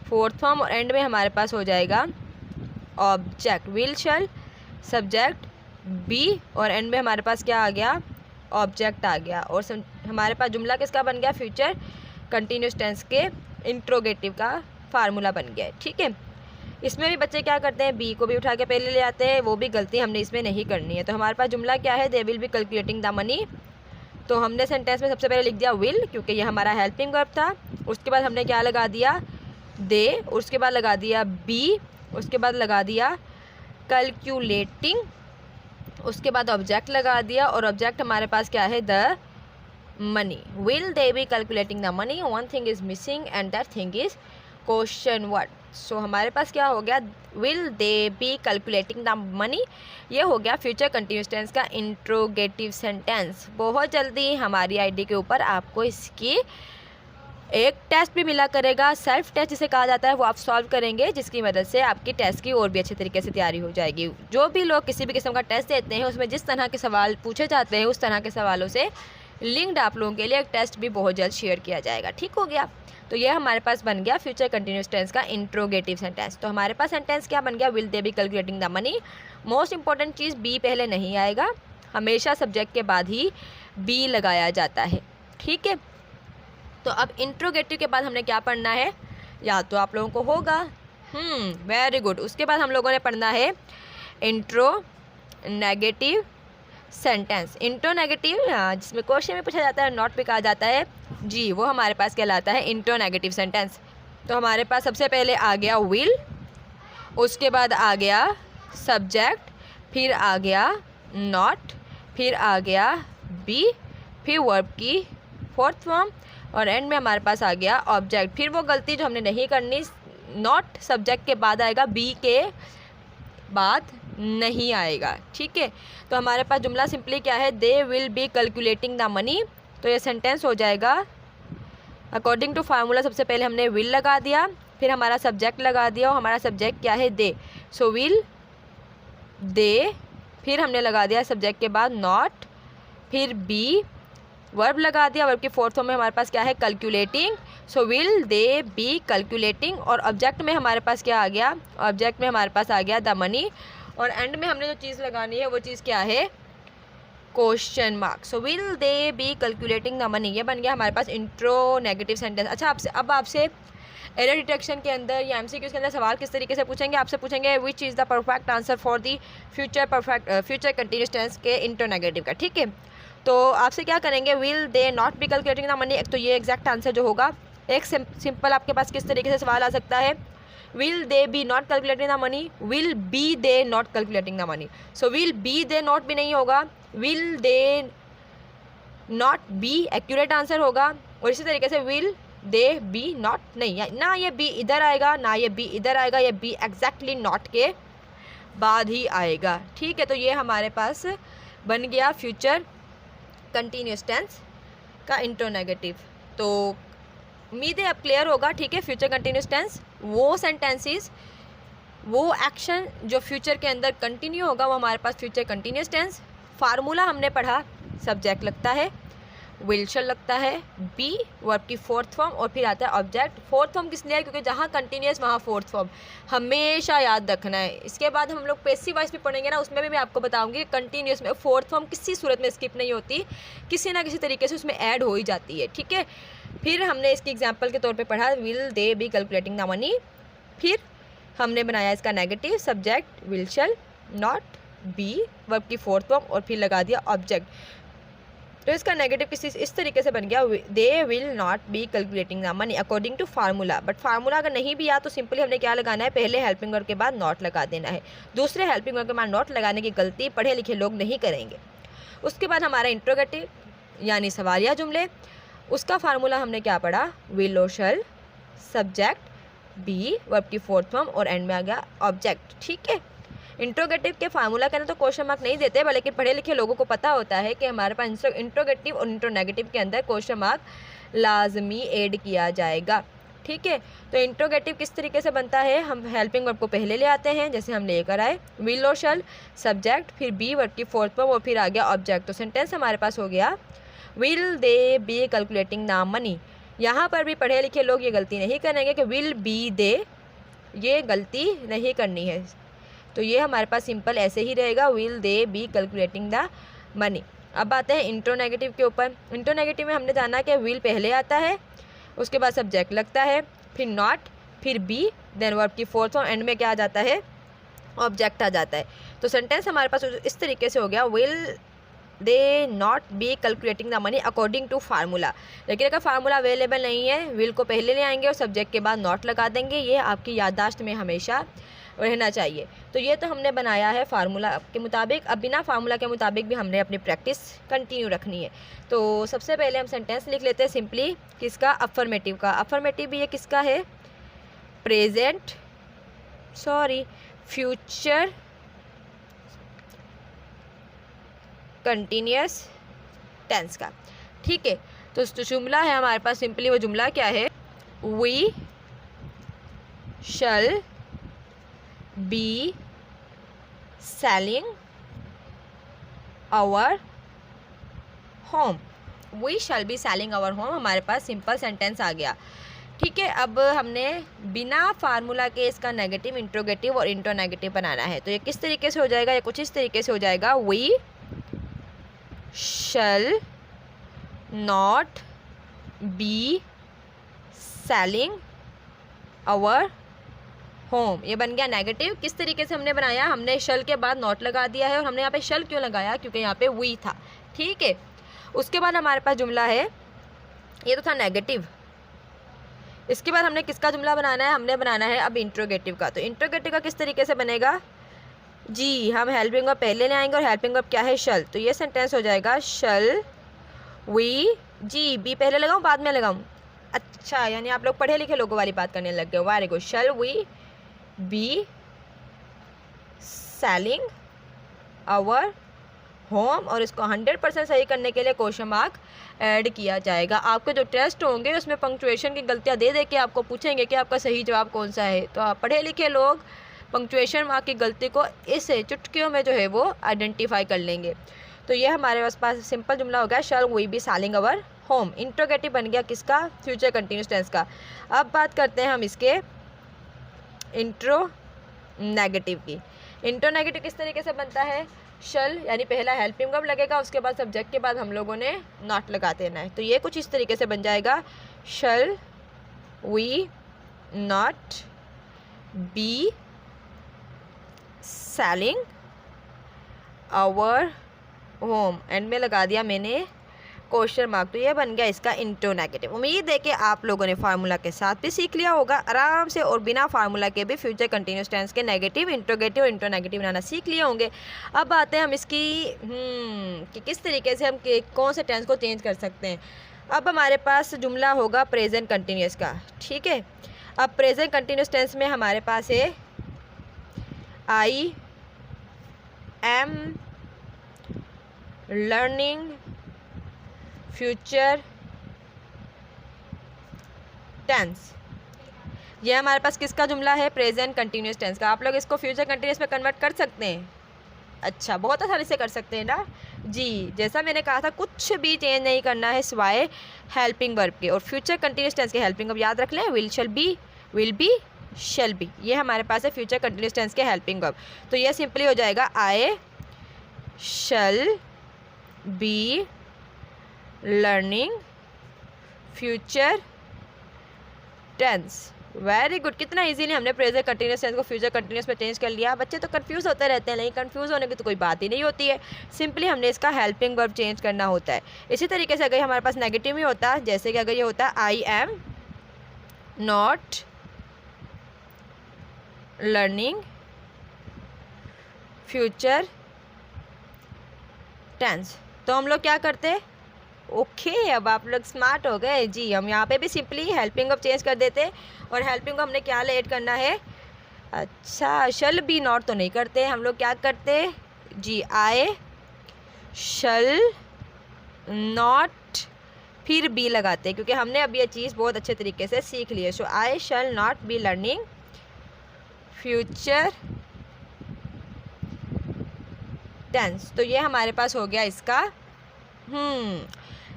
फोर्थ फॉर्म, और एंड में हमारे पास हो जाएगा object. Will shall subject be, और एंड में हमारे पास क्या आ गया, ऑब्जेक्ट आ गया। और हमारे पास जुमला किसका बन गया, फ्यूचर कंटिन्यूस टेंस के इंट्रोगेटिव का फार्मूला बन गया है। ठीक है, इसमें भी बच्चे क्या करते हैं, बी को भी उठा के पहले ले आते हैं, वो भी गलती हमने इसमें नहीं करनी है। तो हमारे पास जुमला क्या है, they will be calculating the money. तो हमने सेंटेंस में सबसे पहले लिख दिया विल, क्योंकि ये हमारा हेल्पिंग वर्ब था। उसके बाद हमने क्या लगा दिया, दे, उसके बाद लगा दिया बी, उसके बाद लगा दिया कैलकुलेटिंग, उसके बाद ऑब्जेक्ट लगा दिया, और ऑब्जेक्ट हमारे पास क्या है, the money. Will they be calculating the money, one thing is missing and that thing is question word. So हमारे पास क्या हो गया, will they be calculating the money, ये हो गया फ्यूचर कंटिन्यूस टेंस का इंट्रोगेटिव सेंटेंस। बहुत जल्दी हमारी आईडी के ऊपर आपको इसकी एक टेस्ट भी मिला करेगा, सेल्फ टेस्ट जिसे कहा जाता है, वो आप सॉल्व करेंगे, जिसकी मदद से आपकी टेस्ट की और भी अच्छे तरीके से तैयारी हो जाएगी। जो भी लोग किसी भी किस्म का टेस्ट देते हैं, उसमें जिस तरह के सवाल पूछे जाते हैं, उस तरह के सवालों से लिंक्ड आप लोगों के लिए एक टेस्ट भी बहुत जल्द शेयर किया जाएगा। ठीक हो गया। तो ये हमारे पास बन गया फ्यूचर कंटिन्यूस टेंस का इंट्रोगेटिव सेंटेंस। तो हमारे पास सेंटेंस क्या बन गया, will they be calculating the money. Most important चीज़, बी पहले नहीं आएगा, हमेशा सब्जेक्ट के बाद ही बी लगाया जाता है। ठीक है। तो अब इंट्रोगेटिव के बाद हमने क्या पढ़ना है, या तो आप लोगों को होगा, वेरी गुड। उसके बाद हम लोगों ने पढ़ना है इंट्रोनेगेटिव सेंटेंस। इंट्रोनेगेटिव जिसमें क्वेश्चन में पूछा जाता है, नॉट भी कहा जाता है, जी, वो हमारे पास कहलाता है इंट्रोनेगेटिव सेंटेंस। तो हमारे पास सबसे पहले आ गया विल, उसके बाद आ गया सब्जेक्ट, फिर आ गया नॉट, फिर आ गया बी, फिर वर्ब की फोर्थ फॉर्म, और एंड में हमारे पास आ गया ऑब्जेक्ट। फिर वो गलती जो हमने नहीं करनी, नॉट सब्जेक्ट के बाद आएगा, बी के बाद नहीं आएगा। ठीक है। तो हमारे पास जुमला सिंपली क्या है, they will be calculating the money. तो ये सेंटेंस हो जाएगा अकॉर्डिंग टू फार्मूला। सबसे पहले हमने विल लगा दिया, फिर हमारा सब्जेक्ट लगा दिया, और हमारा सब्जेक्ट क्या है, दे। सो विल दे, फिर हमने लगा दिया सब्जेक्ट के बाद नॉट, फिर बी, वर्ब लगा दिया, वर्ब की फोर्थ फॉर्म में हमारे पास क्या है, calculating. So will they be calculating, और ऑब्जेक्ट में हमारे पास क्या आ गया, ऑब्जेक्ट में हमारे पास आ गया द मनी, और एंड में हमने जो चीज़ लगानी है वो चीज़ क्या है, question mark. So will they be calculating the money, ये बन गया हमारे पास इंट्रोनेगेटिव सेंटेंस। अच्छा, आपसे एरर डिटेक्शन के अंदर या एमसीक्यूज़ के अंदर सवाल किस तरीके से पूछेंगे, आपसे पूछेंगे which is the perfect answer for the future continuous tense के इंट्रोनेगेटिव का। ठीक है। तो आपसे क्या करेंगे, will they not be calculating the money, एक तो ये एग्जैक्ट आंसर जो होगा। एक सिंपल आपके पास किस तरीके से सवाल आ सकता है, will they B not calculating the money, will be they not calculating the money. So will be they not भी नहीं होगा, will they not be accurate answer होगा, और इसी तरीके से विल दे बी नॉट नहीं, ना ये बी इधर आएगा, ना ये बी इधर आएगा, ये बी एग्जैक्टली नॉट के बाद ही आएगा। ठीक है। तो ये हमारे पास बन गया फ्यूचर कंटिन्यूस टेंस का इंट्रोनेगेटिव। तो उम्मीद है अब क्लियर होगा। ठीक है। फ्यूचर कंटिन्यूस टेंस वो सेंटेंसेस, वो एक्शन जो फ्यूचर के अंदर कंटिन्यू होगा, वो हमारे पास फ्यूचर कंटिन्यूस टेंस। फार्मूला हमने पढ़ा, सब्जेक्ट लगता है, विल शैल लगता है, बी वर्ब की फोर्थ फॉर्म, और फिर आता है ऑब्जेक्ट। फोर्थ फॉर्म किस लिए है, क्योंकि जहाँ कंटिन्यूस वहाँ फोर्थ फॉर्म हमेशा याद रखना है। इसके बाद हम लोग पैसिव वॉइस भी पढ़ेंगे ना, उसमें भी मैं आपको बताऊंगी कंटिन्यूस में फोर्थ फॉर्म किसी सूरत में स्किप नहीं होती, किसी ना किसी तरीके से उसमें ऐड हो ही जाती है। ठीक है। फिर हमने इसकी एग्जाम्पल के तौर पर पढ़ा will they be calculating the money, फिर हमने बनाया इसका negative, subject will shall, not, be verb की फोर्थ फॉर्म, और फिर लगा दिया ऑब्जेक्ट। तो इसका नेगेटिव इस तरीके से बन गया, they will not be calculating the money according to formula. But formula अगर नहीं भी आ तो सिंपली हमने क्या लगाना है, पहले हेल्पिंग वर्ब के बाद नॉट लगा देना है। दूसरे हेल्पिंग वर्ब के बाद नॉट लगाने की गलती पढ़े लिखे लोग नहीं करेंगे। उसके बाद हमारा इंट्रोगेटिव यानी सवालिया जुमले, उसका फार्मूला हमने क्या पढ़ा, विल और शैल, सब्जेक्ट बी वर्ब की फोर्थ फॉर्म, और एंड में आ गया ऑब्जेक्ट। ठीक है। इंट्रोगेटिव के फार्मूला के अंदर तो क्वेश्चन मार्क नहीं देते, लेकिन पढ़े लिखे लोगों को पता होता है कि हमारे पास इंट्रोगेटिव और इंट्रोनेगेटिव के अंदर क्वेश्चन मार्क लाजमी ऐड किया जाएगा। ठीक है। तो इंट्रोगेटिव किस तरीके से बनता है, हम हेल्पिंग वर्ब को पहले ले आते हैं, जैसे हम लेकर आए विल और शैल, सब्जेक्ट, फिर बी वर्ब की फोर्थ फॉर्म, और फिर आ गया ऑब्जेक्ट। तो सेंटेंस हमारे पास हो गया will they be calculating the money. यहाँ पर भी पढ़े लिखे लोग ये गलती नहीं करेंगे कि विल बी दे, ये गलती नहीं करनी है। तो ये हमारे पास सिंपल ऐसे ही रहेगा, will they be calculating the money. अब आते हैं इंट्रोनेगेटिव के ऊपर। इंट्रोनेगेटिव में हमने जाना कि विल पहले आता है, उसके बाद सब्जेक्ट लगता है, फिर नॉट, फिर बी, देन वर्ब की फोर्थ फॉर्म, एंड में क्या आ जाता है, ऑब्जेक्ट आ जाता है। तो सेंटेंस हमारे पास इस तरीके से हो गया, will they not be calculating the money according to formula. लेकिन अगर फार्मूला अवेलेबल नहीं है, विल को पहले ले आएंगे और सब्जेक्ट के बाद नॉट लगा देंगे। ये आपकी याददाश्त में हमेशा रहना चाहिए। तो ये तो हमने बनाया है फार्मूला के मुताबिक। अब बिना फार्मूला के मुताबिक भी हमने अपनी प्रैक्टिस कंटिन्यू रखनी है। तो सबसे पहले हम सेंटेंस लिख लेते हैं सिंपली, किसका, अफर्मेटिव का। अफर्मेटिव भी ये किसका है, फ्यूचर कंटिन्यूअस टेंस का। ठीक है, तो जुमला है हमारे पास सिंपली, वो जुमला क्या है, we shall be selling our home. We shall be selling our home हमारे पास सिंपल सेंटेंस आ गया। ठीक है, अब हमने बिना फार्मूला के इसका नेगेटिव, इंट्रोगेटिव और इंट्रोनेगेटिव बनाना है। तो ये किस तरीके से हो जाएगा, ये कुछ इस तरीके से हो जाएगा, we shall not be selling our home। ये बन गया नेगेटिव। किस तरीके से हमने बनाया, हमने शल के बाद नॉट लगा दिया है, और हमने यहाँ पे शल क्यों लगाया, क्योंकि यहाँ पे वी था। ठीक है, उसके बाद हमारे पास जुमला है, ये तो था नेगेटिव। इसके बाद हमने किसका जुमला बनाना है, हमने बनाना है अब इंट्रोगेटिव का। तो इंट्रोगेटिव का किस तरीके से बनेगा जी, हम हेल्पिंग वर्ब पहले ले आएंगे और हेल्पिंग वर्ब क्या है, शल। तो ये सेंटेंस हो जाएगा, शल वी, जी बी पहले लगाऊं बाद में लगाऊं, अच्छा यानी आप लोग पढ़े लिखे लोगों वाली बात करने लग गए, very good. Shall we be selling our home, और इसको 100% सही करने के लिए क्वेश्चन मार्क ऐड किया जाएगा। आपके जो टेस्ट होंगे उसमें पंक्चुएशन की गलतियां दे दे के आपको पूछेंगे कि आपका सही जवाब कौन सा है। तो आप पढ़े लिखे लोग पंक्चुएशन मार्क की गलती को इस चुटकियों में जो है वो आइडेंटिफाई कर लेंगे। तो ये हमारे पास सिंपल जुमला हो गया, shall we be selling our home. Interrogative बन गया किसका, फ्यूचर कंटिन्यूस टेंस का। अब बात करते हैं हम इसके इंट्रो नेगेटिव की। इंट्रो नेगेटिव किस तरीके से बनता है, शल यानी पहला हेल्पिंग वर्ब लगेगा, उसके बाद सब्जेक्ट के बाद हम लोगों ने नॉट लगा देना है। तो ये कुछ इस तरीके से बन जाएगा, shall we not be selling our home, end में लगा दिया मैंने क्वेश्चन मार्क। तो ये बन गया इसका इंट्रो नेगेटिव। उम्मीद है कि आप लोगों ने फार्मूला के साथ भी सीख लिया होगा आराम से, और बिना फार्मूला के भी फ्यूचर कंटिन्यूस टेंस के नेगेटिव, इंट्रोगेटिव और इंट्रो नेगेटिव बनाना सीख लिए होंगे। अब आते हैं हम इसकी कि किस तरीके से हम कौन से टेंस को चेंज कर सकते हैं। अब हमारे पास जुमला होगा प्रेजेंट कंटिन्यूस का। ठीक है, अब प्रेजेंट कंटिन्यूस टेंस में हमारे पास है I am learning future tense. ये हमारे पास किसका जुमला है, प्रेजेंट कंटिन्यूस टेंस का। आप लोग इसको फ्यूचर कंटिन्यूस में कन्वर्ट कर सकते हैं, अच्छा बहुत आसानी से कर सकते हैं ना जी। जैसा मैंने कहा था कुछ भी चेंज नहीं करना है सिवाय हेल्पिंग वर्ब के, और फ्यूचर कंटिन्यूस टेंस के हेल्पिंग वर्ब याद रख लें, will shall be, will be, shall be. ये हमारे पास है फ्यूचर कंटिन्यूस टेंस के हेल्पिंग वर्ब। तो ये सिंपली हो जाएगा, I shall be learning future tense. Very good, कितना इजीली हमने प्रेजेंट कंटिन्यूस टेंस को फ्यूचर कंटिन्यूस में चेंज कर लिया। बच्चे तो कंफ्यूज होते रहते हैं, लेकिन कंफ्यूज होने की तो कोई बात ही नहीं होती है, सिंपली हमने इसका हेल्पिंग वर्ब चेंज करना होता है। इसी तरीके से अगर हमारे पास नेगेटिव ही होता, जैसे कि अगर ये होता I am not learning future tense, तो हम लोग क्या करते, ओके अब आप लोग स्मार्ट हो गए जी। हम यहाँ पे भी सिंपली हेल्पिंग वर्ब चेंज कर देते, और हेल्पिंग वर्ब हमने क्या ऐड करना है, अच्छा शल बी नॉट तो नहीं करते, हम लोग क्या करते जी, आई शल नॉट फिर बी लगाते, क्योंकि हमने अब ये चीज़ बहुत अच्छे तरीके से सीख ली है। So I shall not be learning future tense. तो ये हमारे पास हो गया इसका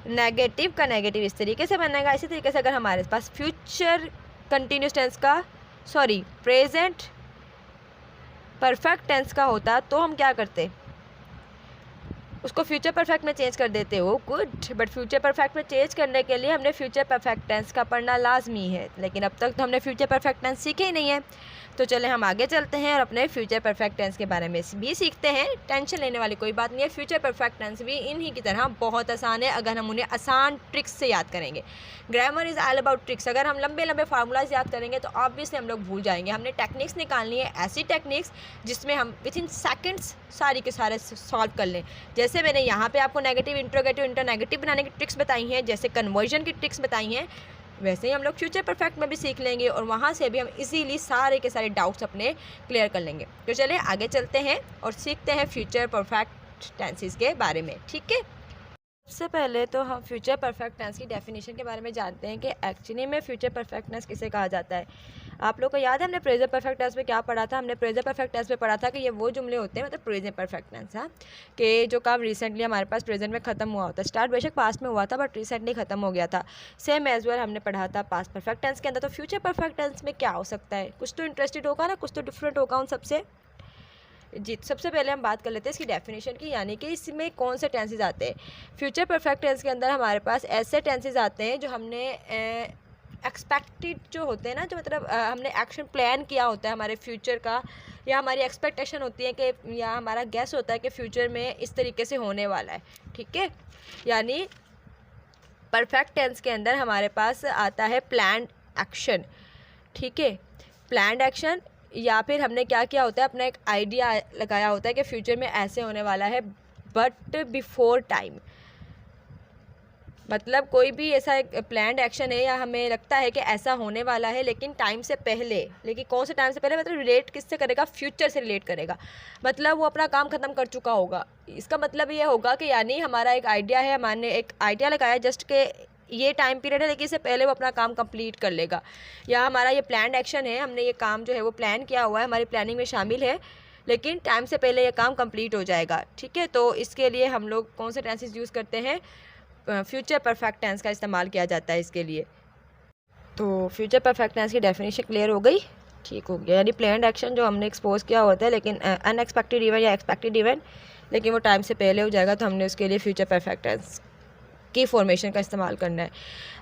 नेगेटिव का नेगेटिव इस तरीके से बनेगा। इसी तरीके से अगर हमारे पास फ्यूचर कंटिन्यूस टेंस का, सॉरी प्रेजेंट परफेक्ट टेंस का होता, तो हम क्या करते, उसको फ्यूचर परफेक्ट में चेंज कर देते हो, गुड, बट फ्यूचर परफेक्ट में चेंज करने के लिए हमने फ्यूचर परफेक्ट टेंस का पढ़ना लाजमी है, लेकिन अब तक तो हमने फ्यूचर परफेक्ट टेंस सीखे ही नहीं है। तो चले हम आगे चलते हैं और अपने फ्यूचर परफेक्ट टेंस के बारे में भी सीखते हैं। टेंशन लेने वाली कोई बात नहीं है, फ्यूचर परफेक्ट टेंस भी इन्हीं की तरह बहुत आसान है अगर हम उन्हें आसान ट्रिक्स से याद करेंगे। Grammar is all about tricks. अगर हम लंबे लंबे फार्मूलाज याद करेंगे तो ऑब्वियसली हम लोग भूल जाएंगे। हमने टेक्निक्स निकालनी है, ऐसी टेक्निक्स जिसमें हम विद इन सेकेंड्स सारी के सारे सॉल्व कर लें। जैसे मैंने यहाँ पे आपको नेगेटिव, इंट्रोगेटिव, इंटरनेगेटिव बनाने की ट्रिक्स बताई हैं, जैसे कन्वर्जन की ट्रिक्स बताई हैं, वैसे ही हम लोग फ्यूचर परफेक्ट में भी सीख लेंगे और वहाँ से भी हम इजीली सारे के सारे डाउट्स अपने क्लियर कर लेंगे। तो चलिए आगे चलते हैं और सीखते हैं फ्यूचर परफेक्ट टेंसेस के बारे में, ठीक है। सबसे पहले तो हम फ्यूचर परफेक्ट टेंस की डेफिनेशन के बारे में जानते हैं कि एक्चुअली में फ्यूचर परफेक्ट टेंस किसे कहा जाता है। आप लोग को याद है हमने प्रेजेंट परफेक्ट टेंस में क्या पढ़ा था? हमने प्रेजेंट परफेक्ट टेंस में पढ़ा था कि ये वो जुमले होते हैं, मतलब प्रेजेंट परफेक्ट टेंस, हाँ, कि जो काम रिसेंटली हमारे पास प्रेजेंट में ख़त्म हुआ होता है। स्टार्ट बेशक पास्ट में हुआ था बट रिसेंटली ख़त्म हो गया था। सेम एज वेल हमने पढ़ा था पास्ट परफेक्ट टेंस के अंदर। तो फ्यूचर परफेक्ट टेंस में क्या हो सकता है? कुछ तो इंटरेस्टेड होगा ना, कुछ तो डिफरेंट होगा उन सबसे। जी, सबसे पहले हम बात कर लेते हैं इसकी डेफिनेशन की, यानी कि इसमें कौन से टेंसेज आते हैं। फ्यूचर परफेक्ट टेंस के अंदर हमारे पास ऐसे टेंसेज आते हैं जो हमने एक्सपेक्टेड जो होते हैं ना, जो मतलब हमने एक्शन प्लान किया होता है हमारे फ्यूचर का, या हमारी एक्सपेक्टेशन होती है कि, या हमारा गैस होता है कि फ्यूचर में इस तरीके से होने वाला है, ठीक है। यानी परफेक्ट टेंस के अंदर हमारे पास आता है प्लान्ड एक्शन, ठीक है। प्लान्ड एक्शन, या फिर हमने क्या किया होता है, अपना एक आइडिया लगाया होता है कि फ्यूचर में ऐसे होने वाला है बट बिफोर टाइम। मतलब कोई भी ऐसा एक प्लान्ड एक्शन है या हमें लगता है कि ऐसा होने वाला है लेकिन टाइम से पहले, लेकिन कौन से टाइम से पहले, मतलब रिलेट किससे करेगा? फ्यूचर से रिलेट करेगा। मतलब वो अपना काम ख़त्म कर चुका होगा। इसका मतलब ये होगा कि यानी हमारा एक आइडिया है, हमने एक आइडिया लगाया जस्ट के ये टाइम पीरियड है, लेकिन इससे पहले वो अपना काम कंप्लीट कर लेगा। या हमारा ये प्लान्ड एक्शन है, हमने ये काम जो है वो प्लान किया हुआ है, हमारी प्लानिंग में शामिल है, लेकिन टाइम से पहले ये काम कंप्लीट हो जाएगा, ठीक है। तो इसके लिए हम लोग कौन से टेंसेस यूज़ करते हैं? फ्यूचर परफेक्ट टेंस का इस्तेमाल किया जाता है इसके लिए। तो फ्यूचर परफेक्ट टेंस की डेफिनेशन क्लियर हो गई, ठीक हो गया। यानी प्लान्ड एक्शन जो हमने एक्सपोज किया होता है, लेकिन अनएक्सपेक्टेड इवेंट या एक्सपेक्टेड इवेंट, लेकिन वो टाइम से पहले हो जाएगा, तो हमने उसके लिए फ्यूचर परफेक्ट टेंस की फॉर्मेशन का इस्तेमाल करना है।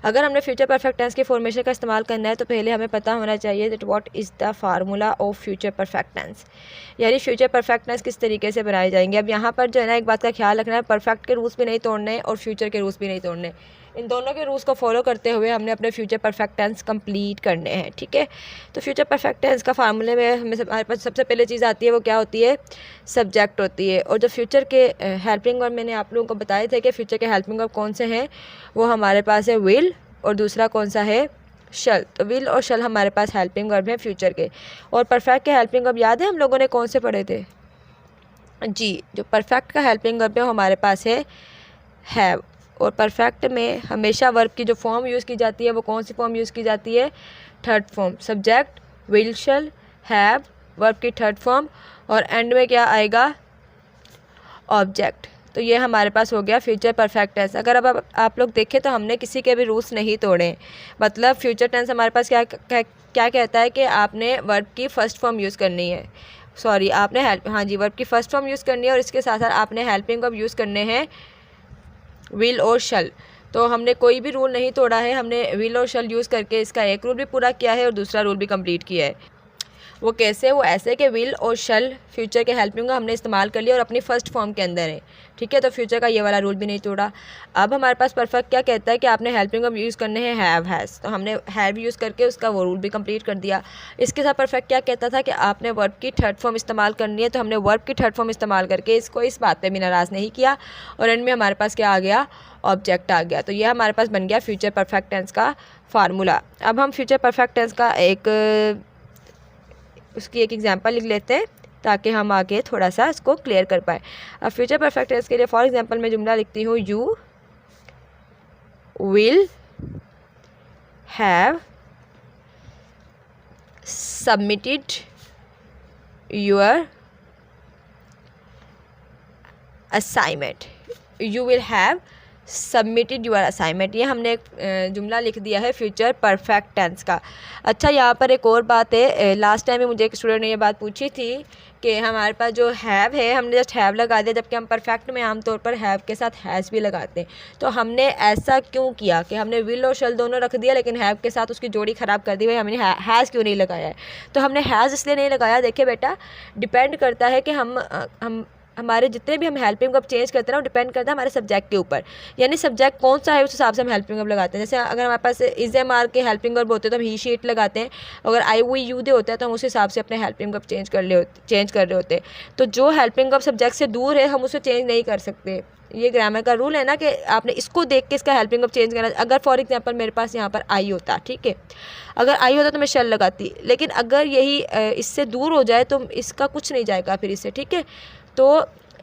अगर हमने फ्यूचर परफेक्ट टेंस की फॉर्मेशन का इस्तेमाल करना है तो पहले हमें पता होना चाहिए that what is the formula of future perfect tense, यानी फ्यूचर परफेक्ट टेंस किस तरीके से बनाए जाएंगे। अब यहाँ पर जो है ना, एक बात का ख्याल रखना है, परफेक्ट के रूल्स भी नहीं तोड़ने और फ्यूचर के रूल्स भी नहीं तोड़ने। इन दोनों के रूल्स को फॉलो करते हुए हमने अपने फ्यूचर परफेक्ट टेंस कंप्लीट करने हैं, ठीक है। तो फ्यूचर परफेक्ट टेंस का फार्मूले में हमारे पास सबसे पहले चीज़ आती है, वो क्या होती है? सब्जेक्ट होती है। और जो फ्यूचर के हेल्पिंग वर्ब मैंने आप लोगों को बताए थे कि फ्यूचर के हेल्पिंग वर्ब कौन से हैं, वो हमारे पास है विल और दूसरा कौन सा है? शल। तो विल और शल हमारे पास हेल्पिंग वर्ब है फ्यूचर के। और परफेक्ट के हेल्पिंग वर्ब याद है हम लोगों ने कौन से पढ़े थे? जी, जो परफेक्ट का हेल्पिंग वर्ब है वो हमारे पास है हैव। और परफेक्ट में हमेशा वर्ब की जो फॉर्म यूज़ की जाती है वो कौन सी फॉर्म यूज़ की जाती है? Third form. Subject, will, shall, have, verb की थर्ड फॉर्म, और एंड में क्या आएगा? ऑब्जेक्ट। तो ये हमारे पास हो गया फ्यूचर परफेक्ट टेंस। अगर अब आप लोग देखें तो हमने किसी के भी रूल्स नहीं तोड़े। मतलब फ्यूचर टेंस हमारे पास क्या कहता है कि आपने वर्ब की फर्स्ट फॉर्म यूज़ करनी है, सॉरी आपने वर्ब की फर्स्ट फॉर्म यूज़ करनी है, और इसके साथ साथ आपने हेल्पिंग वर्ब यूज़ करने हैं विल और शल। तो हमने कोई भी रूल नहीं तोड़ा है, हमने विल और शल यूज़ करके इसका एक रूल भी पूरा किया है और दूसरा रूल भी कंप्लीट किया है। वो कैसे? वो ऐसे कि विल और शल फ्यूचर के हेल्पिंग हमने इस्तेमाल कर लिया और अपनी फर्स्ट फॉर्म के अंदर है, ठीक है। तो फ्यूचर का ये वाला रूल भी नहीं तोड़ा। अब हमारे पास परफेक्ट क्या कहता है कि आपने हेल्पिंग वर्ब यूज़ करने हैं हैव, हैज़, तो हमने हैव यूज़ करके उसका वो रूल भी कंप्लीट कर दिया। इसके साथ परफेक्ट क्या कहता था कि आपने वर्ब की थर्ड फॉर्म इस्तेमाल करनी है, तो हमने वर्ब की थर्ड फॉर्म इस्तेमाल करके इसको इस बात पर भी नाराज़ नहीं किया, और एंड में हमारे पास क्या आ गया? ऑब्जेक्ट आ गया। तो ये हमारे पास बन गया फ्यूचर परफेक्ट टेंस का फार्मूला। अब हम फ्यूचर परफेक्ट टेंस का उसकी एक एग्जांपल लिख लेते हैं ताकि हम आगे थोड़ा सा इसको क्लियर कर पाए। अब फ्यूचर परफेक्ट टेंस के लिए फॉर एग्जांपल मैं जुमला लिखती हूँ, you will have submitted your assignment. You will have submitted your assignment, ये हमने एक जुमला लिख दिया है फ्यूचर परफेक्ट टेंस का। अच्छा, यहाँ पर एक और बात है, लास्ट टाइम में मुझे एक स्टूडेंट ने ये बात पूछी थी कि हमारे पास जो हैव है हमने जस्ट हैव लगा दिया, जबकि हम परफेक्ट में आमतौर पर हैव के साथ हैज़ भी लगाते हैं। तो हमने ऐसा क्यों किया कि हमने विल और शल दोनों रख दिया लेकिन हैव के साथ उसकी जोड़ी ख़राब कर दी, भाई हमने हैज़ क्यों नहीं लगाया है? तो हमने हैज़ इसलिए नहीं लगाया, देखिए बेटा डिपेंड करता है कि हम हमारे जितने भी हम हेल्पिंग वर्ब चेंज करते हैं ना वो डिपेंड करता है हमारे सब्जेक्ट के ऊपर, यानी सब्जेक्ट कौन सा है उस हिसाब से हम हेल्पिंग वर्ब लगाते हैं। जैसे अगर हमारे पास इज एम आर के हेल्पिंग वर्ब होते हैं तो हम ही शी इट लगाते हैं, अगर आई वी यू दे होता है तो हम उस हिसाब से अपने हेल्पिंग वर्ब चेंज कर रहे होते हैं। तो जो हेल्पिंग वर्ब सब्जेक्ट से दूर है हम उसे चेंज नहीं कर सकते। ये ग्रामर का रूल है ना कि आपने इसको देख के इसका हेल्पिंग वर्ब चेंज करना। अगर फॉर एग्जांपल मेरे पास यहाँ पर आई होता, ठीक है, अगर आई होता तो मैं शल लगाती, लेकिन अगर यही इससे दूर हो जाए तो इसका कुछ नहीं जाएगा फिर इससे, ठीक है। तो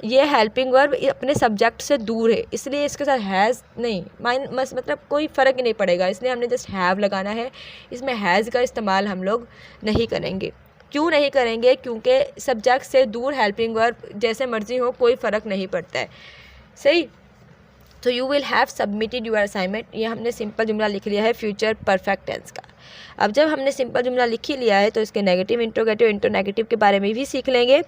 ये हेल्पिंग वर्ब अपने सब्जेक्ट से दूर है, इसलिए इसके साथ हैज़ नहीं मतलब कोई फ़र्क ही नहीं पड़ेगा, इसलिए हमने जस्ट हैव लगाना है। इसमें हैज़ का इस्तेमाल हम लोग नहीं करेंगे। क्यों नहीं करेंगे? क्योंकि सब्जेक्ट से दूर हेल्पिंग वर्ब जैसे मर्जी हो कोई फ़र्क नहीं पड़ता है, सही। तो you will have submitted your assignment, ये हमने सिंपल जुमला लिख लिया है फ्यूचर परफेक्ट टेंस का। अब जब हमने सिंपल जुमला लिख ही लिया है तो इसके नेगेटिव, इंट्रोगेटिव, इंटरनेगेटिव के बारे में भी सीख लेंगे।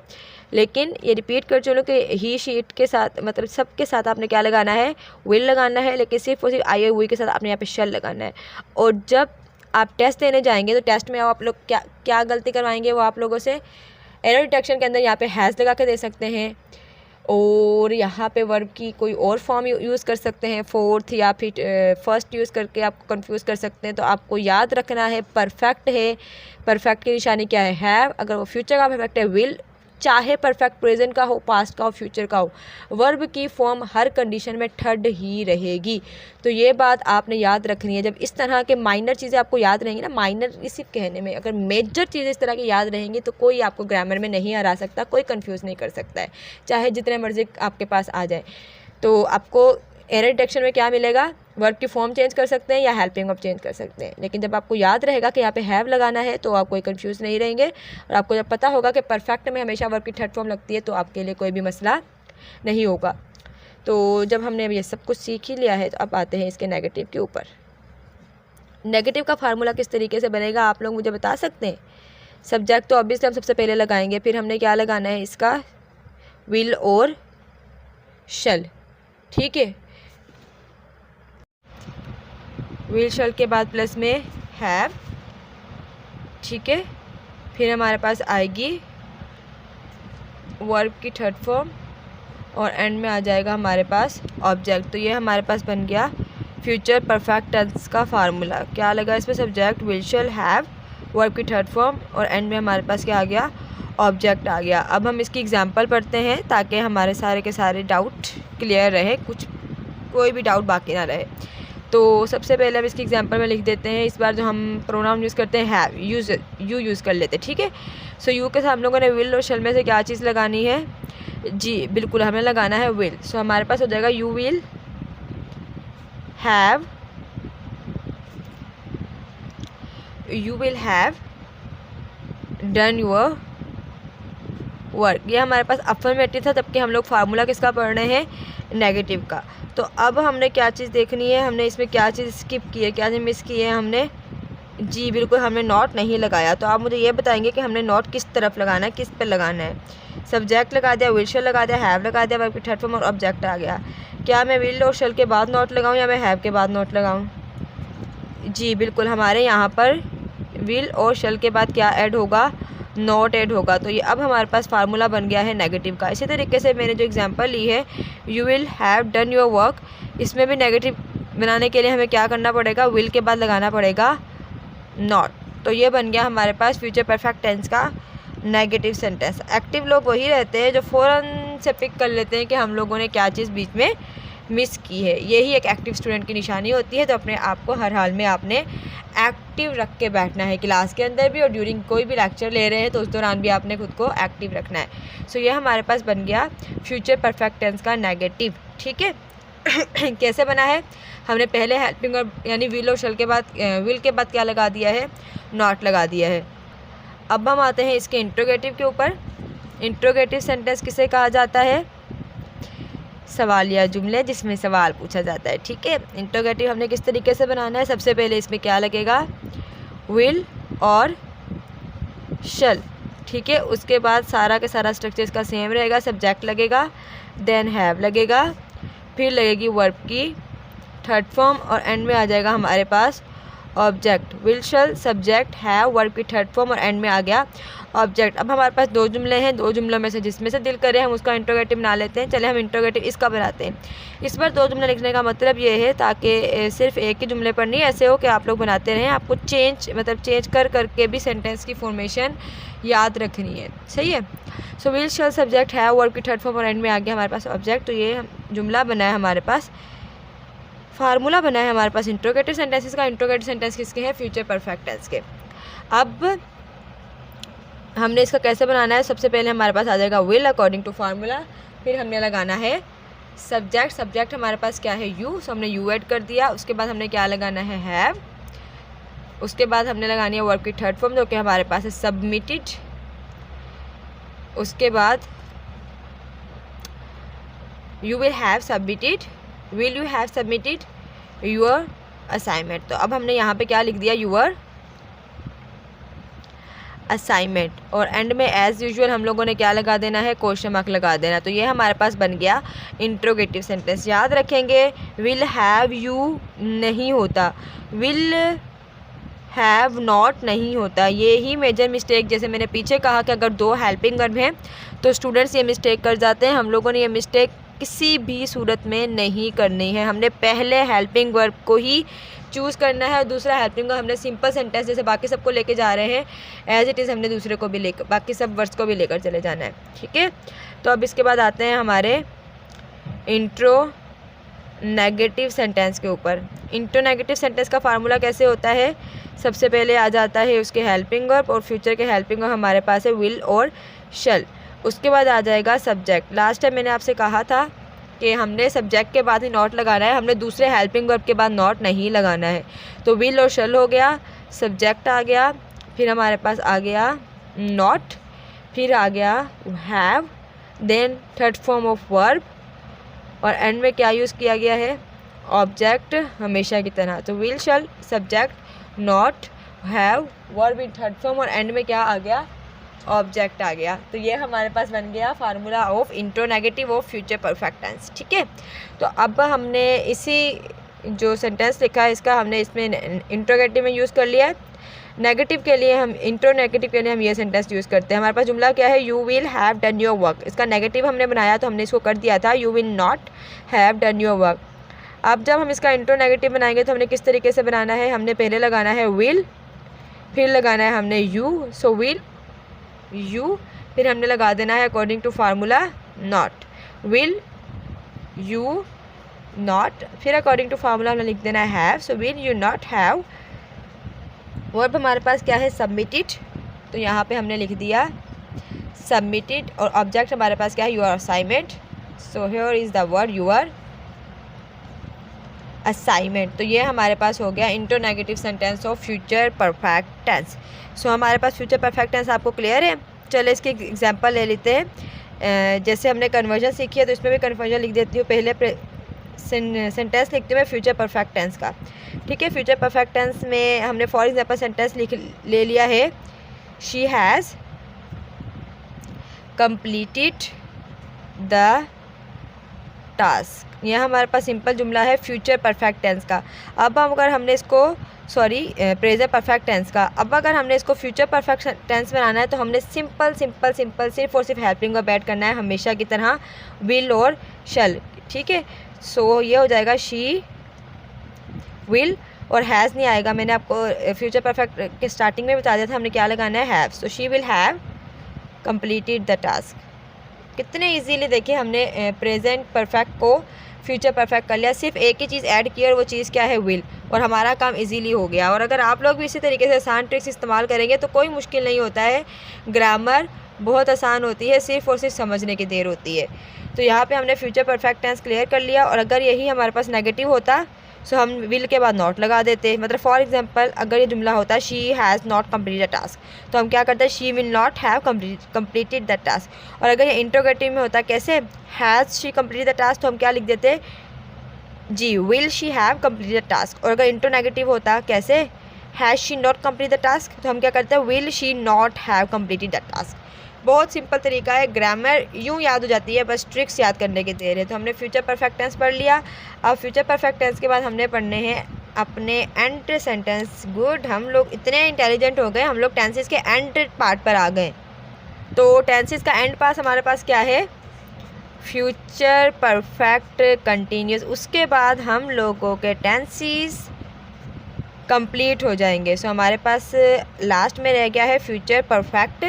लेकिन ये रिपीट कर चलो कि ही शी इट के साथ मतलब सब के साथ आपने क्या लगाना है, विल लगाना है, लेकिन सिर्फ और सिर्फ आई और वी के साथ आपने यहाँ पे शल लगाना है। और जब आप टेस्ट देने जाएंगे तो टेस्ट में आप लोग क्या गलती करवाएंगे वो आप लोगों से, एरर डिटेक्शन के अंदर यहाँ पे हैज़ लगा के दे सकते हैं और यहाँ पे वर्ब की कोई और फॉर्म यूज़ कर सकते हैं, फोर्थ या फिर फर्स्ट यूज़ करके आपको कंफ्यूज कर सकते हैं। तो आपको याद रखना है परफेक्ट है, परफेक्ट की निशानी क्या है, हैव। अगर वो फ्यूचर का परफेक्ट है विल, चाहे परफेक्ट प्रेजेंट का हो, पास्ट का हो, फ्यूचर का हो, वर्ब की फॉर्म हर कंडीशन में थर्ड ही रहेगी। तो ये बात आपने याद रखनी है। जब इस तरह के माइनर चीज़ें आपको याद रहेंगी ना, माइनर सिर्फ कहने में, अगर मेजर चीज़ें इस तरह की याद रहेंगी तो कोई आपको ग्रामर में नहीं हरा सकता, कोई कंफ्यूज नहीं कर सकता है, चाहे जितने मर्जी आपके पास आ जाए। तो आपको एरर डिटेक्शन में क्या मिलेगा, वर्ब की फॉर्म चेंज कर सकते हैं या हेल्पिंग वर्ब चेंज कर सकते हैं। लेकिन जब आपको याद रहेगा कि यहाँ पे हैव लगाना है तो आप कोई कंफ्यूज नहीं रहेंगे। और आपको जब पता होगा कि परफेक्ट में हमेशा वर्ब की थर्ड फॉर्म लगती है तो आपके लिए कोई भी मसला नहीं होगा। तो जब हमने ये सब कुछ सीख ही लिया है तो अब आते हैं इसके नेगेटिव के ऊपर। नेगेटिव का फार्मूला किस तरीके से बनेगा आप लोग मुझे बता सकते हैं? सब्जेक्ट तो ऑब्वियसली हम सबसे पहले लगाएंगे, फिर हमने क्या लगाना है इसका, विल और शल, ठीक है। विल शल के बाद प्लस में हैव, ठीक है। फिर हमारे पास आएगी वर्ब की थर्ड फॉर्म और एंड में आ जाएगा हमारे पास ऑब्जेक्ट। तो ये हमारे पास बन गया फ्यूचर परफेक्ट टेंस का फार्मूला। क्या लगा इसमें, subject will shall have, verb की थर्ड फॉर्म और एंड में हमारे पास क्या आ गया, ऑब्जेक्ट आ गया। अब हम इसकी एग्जांपल पढ़ते हैं ताकि हमारे सारे के सारे डाउट क्लियर रहे, कोई भी डाउट बाकी ना रहे। तो सबसे पहले हम इसकी एग्जांपल में लिख देते हैं। इस बार जो हम प्रोनाउन यूज़ करते हैं हैव, यू यूज़ कर लेते हैं, ठीक है। सो यू के साथ हम लोगों ने विल और शल में से क्या चीज़ लगानी है, जी बिल्कुल हमें लगाना है विल। सो हमारे पास हो जाएगा you will have done your work. ये हमारे पास अफर्मेटिव था, जबकि हम लोग फार्मूला किसका पढ़ रहे हैं, नेगेटिव का। तो अब हमने क्या चीज़ देखनी है, हमने इसमें क्या चीज़ स्किप की है, क्या चीज़ मिस की है हमने, जी बिल्कुल हमने नॉट नहीं लगाया। तो आप मुझे ये बताएंगे कि हमने नॉट किस तरफ लगाना है, किस पर लगाना है। सब्जेक्ट लगा दिया, विल शल लगा दिया, हैव लगा दिया, वर्ब की थर्ड फॉर्म और ऑब्जेक्ट आ गया। क्या मैं विल और शल के बाद नॉट लगाऊँ या मैं हैव के बाद नॉट लगाऊँ? जी बिल्कुल हमारे यहाँ पर विल और शल के बाद क्या ऐड होगा, नॉट ऐड होगा। तो ये अब हमारे पास फार्मूला बन गया है नेगेटिव का। इसी तरीके से मैंने जो एग्जांपल ली है you will have done your work, इसमें भी नेगेटिव बनाने के लिए हमें क्या करना पड़ेगा, विल के बाद लगाना पड़ेगा नॉट। तो ये बन गया हमारे पास फ्यूचर परफेक्ट टेंस का नेगेटिव सेंटेंस। एक्टिव लोग वही रहते हैं जो फ़ौरन से पिक कर लेते हैं कि हम लोगों ने क्या चीज़ बीच में मिस की है। यही एक एक्टिव स्टूडेंट की निशानी होती है। तो अपने आप को हर हाल में आपने एक्टिव रख के बैठना है, क्लास के अंदर भी और ड्यूरिंग कोई भी लेक्चर ले रहे हैं तो उस दौरान भी आपने खुद को एक्टिव रखना है। सो ये हमारे पास बन गया फ्यूचर परफेक्ट टेंस का नेगेटिव, ठीक है। कैसे बना है, हमने पहले हेल्पिंग और यानी विल और शल के बाद विल के बाद क्या लगा दिया है, नॉट लगा दिया है। अब हम आते हैं इसके इंट्रोगेटिव के ऊपर। इंट्रोगेटिव सेंटेंस किसे कहा जाता है, सवालिया जुमले जिसमें सवाल पूछा जाता है, ठीक है। इंट्रोगेटिव हमने किस तरीके से बनाना है, सबसे पहले इसमें क्या लगेगा, विल और शल, ठीक है। उसके बाद सारा के सारा स्ट्रक्चर इसका सेम रहेगा, सब्जेक्ट लगेगा, देन हैव लगेगा, फिर लगेगी वर्ब की थर्ड फॉर्म और एंड में आ जाएगा हमारे पास object. Will shall subject have verb की थर्ड फॉर्म और एंड में आ गया ऑब्जेक्ट। अब हमारे पास 2 जुमले हैं, 2 जुमलों में से जिसमें से दिल करे हम उसका इंट्रोगेटिव बना लेते हैं। चले हम इंट्रोगेटिव इसका बनाते हैं। इस बार 2 जुमले लिखने का मतलब ये है ताकि सिर्फ एक ही जुमले पर नहीं ऐसे हो कि आप लोग बनाते रहें, आपको चेंज कर करके भी सेंटेंस की फॉर्मेशन याद रखनी है, सही है। So will shall subject have verb की थर्ड फॉर्म और एंड में आ गया हमारे पास ऑब्जेक्ट। तो ये जुमला बना है हमारे पास, फार्मूला बना है हमारे पास इंट्रोगेटिव सेंटेंसेस का। इंट्रोगेटिव सेंटेंस किसके हैं? फ्यूचर परफेक्ट टेंस के। अब हमने इसका कैसे बनाना है? सबसे पहले हमारे पास आ जाएगा विल अकॉर्डिंग टू फार्मूला, फिर हमने लगाना है सब्जेक्ट। सब्जेक्ट हमारे पास क्या है? यू, सो हमने यू ऐड कर दिया। उसके बाद हमने क्या लगाना है? हैव। उसके बाद हमने लगानी है वर्ब की थर्ड फॉर्म जो कि हमारे पास है सबमिटेड। उसके बाद you will have submitted, will you have submitted your assignment. तो अब हमने यहाँ पे क्या लिख दिया? Your assignment. और एंड में एज़ यूजुअल हम लोगों ने क्या लगा देना है? क्वेश्चन मार्क लगा देना। तो ये हमारे पास बन गया इंट्रोगेटिव सेंटेंस। याद रखेंगे विल हैव यू नहीं होता, विल हैव नॉट नहीं होता। ये ही मेजर मिस्टेक, जैसे मैंने पीछे कहा कि अगर 2 हेल्पिंग वर्ब हैं तो स्टूडेंट्स ये मिस्टेक कर जाते हैं। हम लोगों ने ये मिस्टेक किसी भी सूरत में नहीं करनी है। हमने पहले हेल्पिंग वर्ब को ही चूज़ करना है और दूसरा हेल्पिंग वर्ब हमने सिंपल सेंटेंस जैसे बाकी सबको लेके जा रहे हैं एज इट इज़ हमने दूसरे को भी लेकर बाकी सब वर्ड्स को भी लेकर चले जाना है, ठीक है। तो अब इसके बाद आते हैं हमारे इंट्रो नेगेटिव सेंटेंस के ऊपर। इंट्रो नेगेटिव सेंटेंस का फार्मूला कैसे होता है? सबसे पहले आ जाता है उसके हेल्पिंग वर्ब और फ्यूचर के हेल्पिंग वर्ब हमारे पास है विल और शल। उसके बाद आ जाएगा सब्जेक्ट। लास्ट टाइम मैंने आपसे कहा था कि हमने सब्जेक्ट के बाद ही नॉट लगाना है, हमने दूसरे हेल्पिंग वर्ब के बाद नॉट नहीं लगाना है। तो विल और शल हो गया, सब्जेक्ट आ गया, फिर हमारे पास आ गया नॉट, फिर आ गया have, then third form of verb और एंड में क्या यूज़ किया गया है? ऑब्जेक्ट, हमेशा की तरह। तो will shall subject not have verb in third form और एंड में क्या आ गया? ऑब्जेक्ट आ गया। तो ये हमारे पास बन गया formula of interro negative of future perfect tense, ठीक है। तो अब हमने इसी जो सेंटेंस लिखा है इसका हमने इसमें इंट्रोगेटिव में यूज़ कर लिया है। नेगेटिव के लिए हम इंट्रो नेगेटिव के लिए हम ये सेंटेंस यूज़ करते हैं। हमारे पास जुमला क्या है? You will have done your work. इसका नेगेटिव हमने बनाया तो हमने इसको कर दिया था you will not have done your work. अब जब हम इसका इंट्रो नेगेटिव बनाएंगे तो हमने किस तरीके से बनाना है? हमने पहले लगाना है विल, फिर लगाना है हमने यू, सो विल यू, फिर हमने लगा देना है according to formula not, will you not, फिर अकॉर्डिंग टू फार्मूला हमने लिख देना है have, so will you not have. Verb हमारे पास क्या है? सबमिटेड। तो यहाँ पे हमने लिख दिया सबमिटेड और ऑब्जेक्ट हमारे पास क्या है? Your assignment. So here is the word your assignment. तो ये हमारे पास हो गया intro negative sentence of future perfect tense. So हमारे पास फ्यूचर परफेक्ट टेंस आपको क्लियर है। चले इसकी एग्जांपल ले लेते हैं। जैसे हमने कन्वर्जन सीखी है तो इसमें भी कन्वर्जन लिख देती हूँ। पहले सेंटेंस लिखते हुए फ्यूचर परफेक्ट टेंस का, ठीक है। फ्यूचर परफेक्ट टेंस में हमने फॉर एग्जांपल सेंटेंस ले लिया है she has completed the task. यह हमारे पास सिंपल जुमला है फ्यूचर परफेक्ट टेंस का। अब अगर हमने इसको प्रेजेंट परफेक्ट टेंस का, अब अगर हमने इसको फ्यूचर परफेक्ट टेंस बनाना है तो हमने सिंपल सिर्फ और सिर्फ हेल्पिंग वर्ब ऐड करना है हमेशा की तरह विल और शल, ठीक है। सो ये हो जाएगा शी विल और हैज़ नहीं आएगा। मैंने आपको फ्यूचर परफेक्ट के स्टार्टिंग में बता दिया था हमने क्या लगाना है? Have. So she will have completed the task. कितने इजीली देखिए हमने प्रेजेंट परफेक्ट को फ्यूचर परफेक्ट कर लिया, सिर्फ एक ही चीज़ ऐड की और वो चीज़ क्या है? विल, और हमारा काम इजीली हो गया। और अगर आप लोग भी इसी तरीके से आसान ट्रिक्स इस्तेमाल करेंगे तो कोई मुश्किल नहीं होता है, ग्रामर बहुत आसान होती है, सिर्फ और सिर्फ समझने की देर होती है। तो यहाँ पे हमने फ्यूचर परफेक्ट टेंस क्लियर कर लिया। और अगर यही हमारे पास नेगेटिव होता सो हम विल के बाद नॉट लगा देते। मतलब फॉर एग्जांपल अगर ये जुमला होता she has not completed the task तो हम क्या करते हैं? She will not have completed the task. और अगर ये इंट्रोगेटिव में होता कैसे? Has she completed the task तो हम क्या लिख देते? जी will she have completed the task. और अगर इंट्रो नेगेटिव होता कैसे? Has she not completed the task तो हम क्या करते हैं? Will she not have completed the task. बहुत सिंपल तरीका है, ग्रामर यूँ याद हो जाती है, बस ट्रिक्स याद करने की देर है। तो हमने फ्यूचर परफेक्ट टेंस पढ़ लिया। अब फ्यूचर परफेक्ट टेंस के बाद हमने पढ़ने हैं अपने एंड सेंटेंस। गुड, हम लोग इतने इंटेलिजेंट हो गए, हम लोग टेंसेस के एंड पार्ट पर आ गए। तो टेंसेस का एंड पार्ट हमारे पास क्या है? Future perfect continuous. उसके बाद हम लोगों के टेंसेस कंप्लीट हो जाएंगे। सो हमारे पास लास्ट में रह गया है फ्यूचर परफेक्ट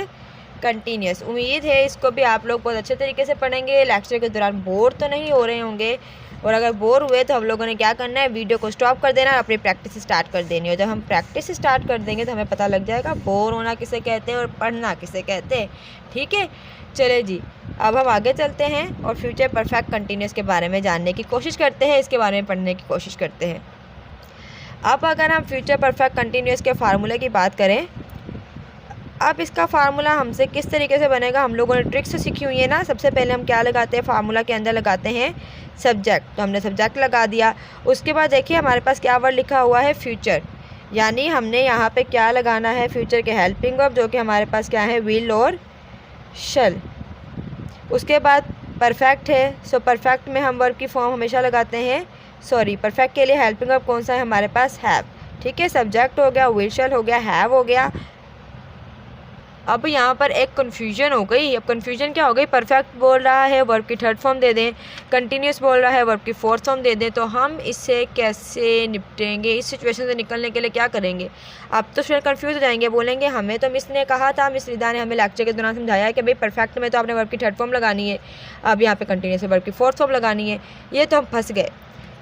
कंटिन्यूस। उम्मीद है इसको भी आप लोग बहुत अच्छे तरीके से पढ़ेंगे, लेक्चर के दौरान बोर तो नहीं हो रहे होंगे। और अगर बोर हुए तो हम लोगों ने क्या करना है, वीडियो को स्टॉप कर देना और अपनी प्रैक्टिस स्टार्ट कर देनी है। जब हम प्रैक्टिस स्टार्ट कर देंगे तो हमें पता लग जाएगा बोर होना किसे कहते हैं और पढ़ना किसे कहते हैं। ठीक है, चले जी, अब हम आगे चलते हैं और फ्यूचर परफेक्ट कंटिन्यूस के बारे में जानने की कोशिश करते हैं, इसके बारे में पढ़ने की कोशिश करते हैं। अब अगर हम फ्यूचर परफेक्ट कंटिन्यूस के फार्मूले की बात करें, अब इसका फार्मूला हमसे किस तरीके से बनेगा, हम लोगों ने ट्रिक्स तो सीखी हुई है ना। सबसे पहले हम क्या लगाते हैं, फार्मूला के अंदर लगाते हैं सब्जेक्ट। तो हमने सब्जेक्ट लगा दिया। उसके बाद देखिए हमारे पास क्या वर्ड लिखा हुआ है, फ्यूचर, यानी हमने यहाँ पे क्या लगाना है, फ्यूचर के हेल्पिंग वर्ब, जो कि हमारे पास क्या है, विल और शल। उसके बाद परफेक्ट है, सो परफेक्ट में हम वर्ब की फॉर्म हमेशा लगाते हैं, परफेक्ट के लिए हेल्पिंग वर्ब कौन सा है हमारे पास, हैव। ठीक है, सब्जेक्ट हो गया, विल शल हो गया, हैव हो गया। अब यहाँ पर एक कन्फ्यूजन हो गई। अब कन्फ्यूजन क्या हो गई, परफेक्ट बोल रहा है वर्ब की थर्ड फॉर्म दे दें, कंटिन्यूस बोल रहा है वर्ब की फोर्थ फॉर्म दे दें, तो हम इससे कैसे निपटेंगे, इस सिचुएशन से निकलने के लिए क्या करेंगे। अब तो फिर कन्फ्यूज़ हो जाएंगे, बोलेंगे हमें तो मिस ने कहा था, मिस रिदा ने हमें लेक्चर के दौरान समझाया है कि भाई परफेक्ट में तो आपने वर्ब की थर्ड फॉर्म लगानी है, अब यहाँ पर कंटिन्यूस वर्ब की फोर्थ फॉर्म लगानी है। ये तो हम फंस गए।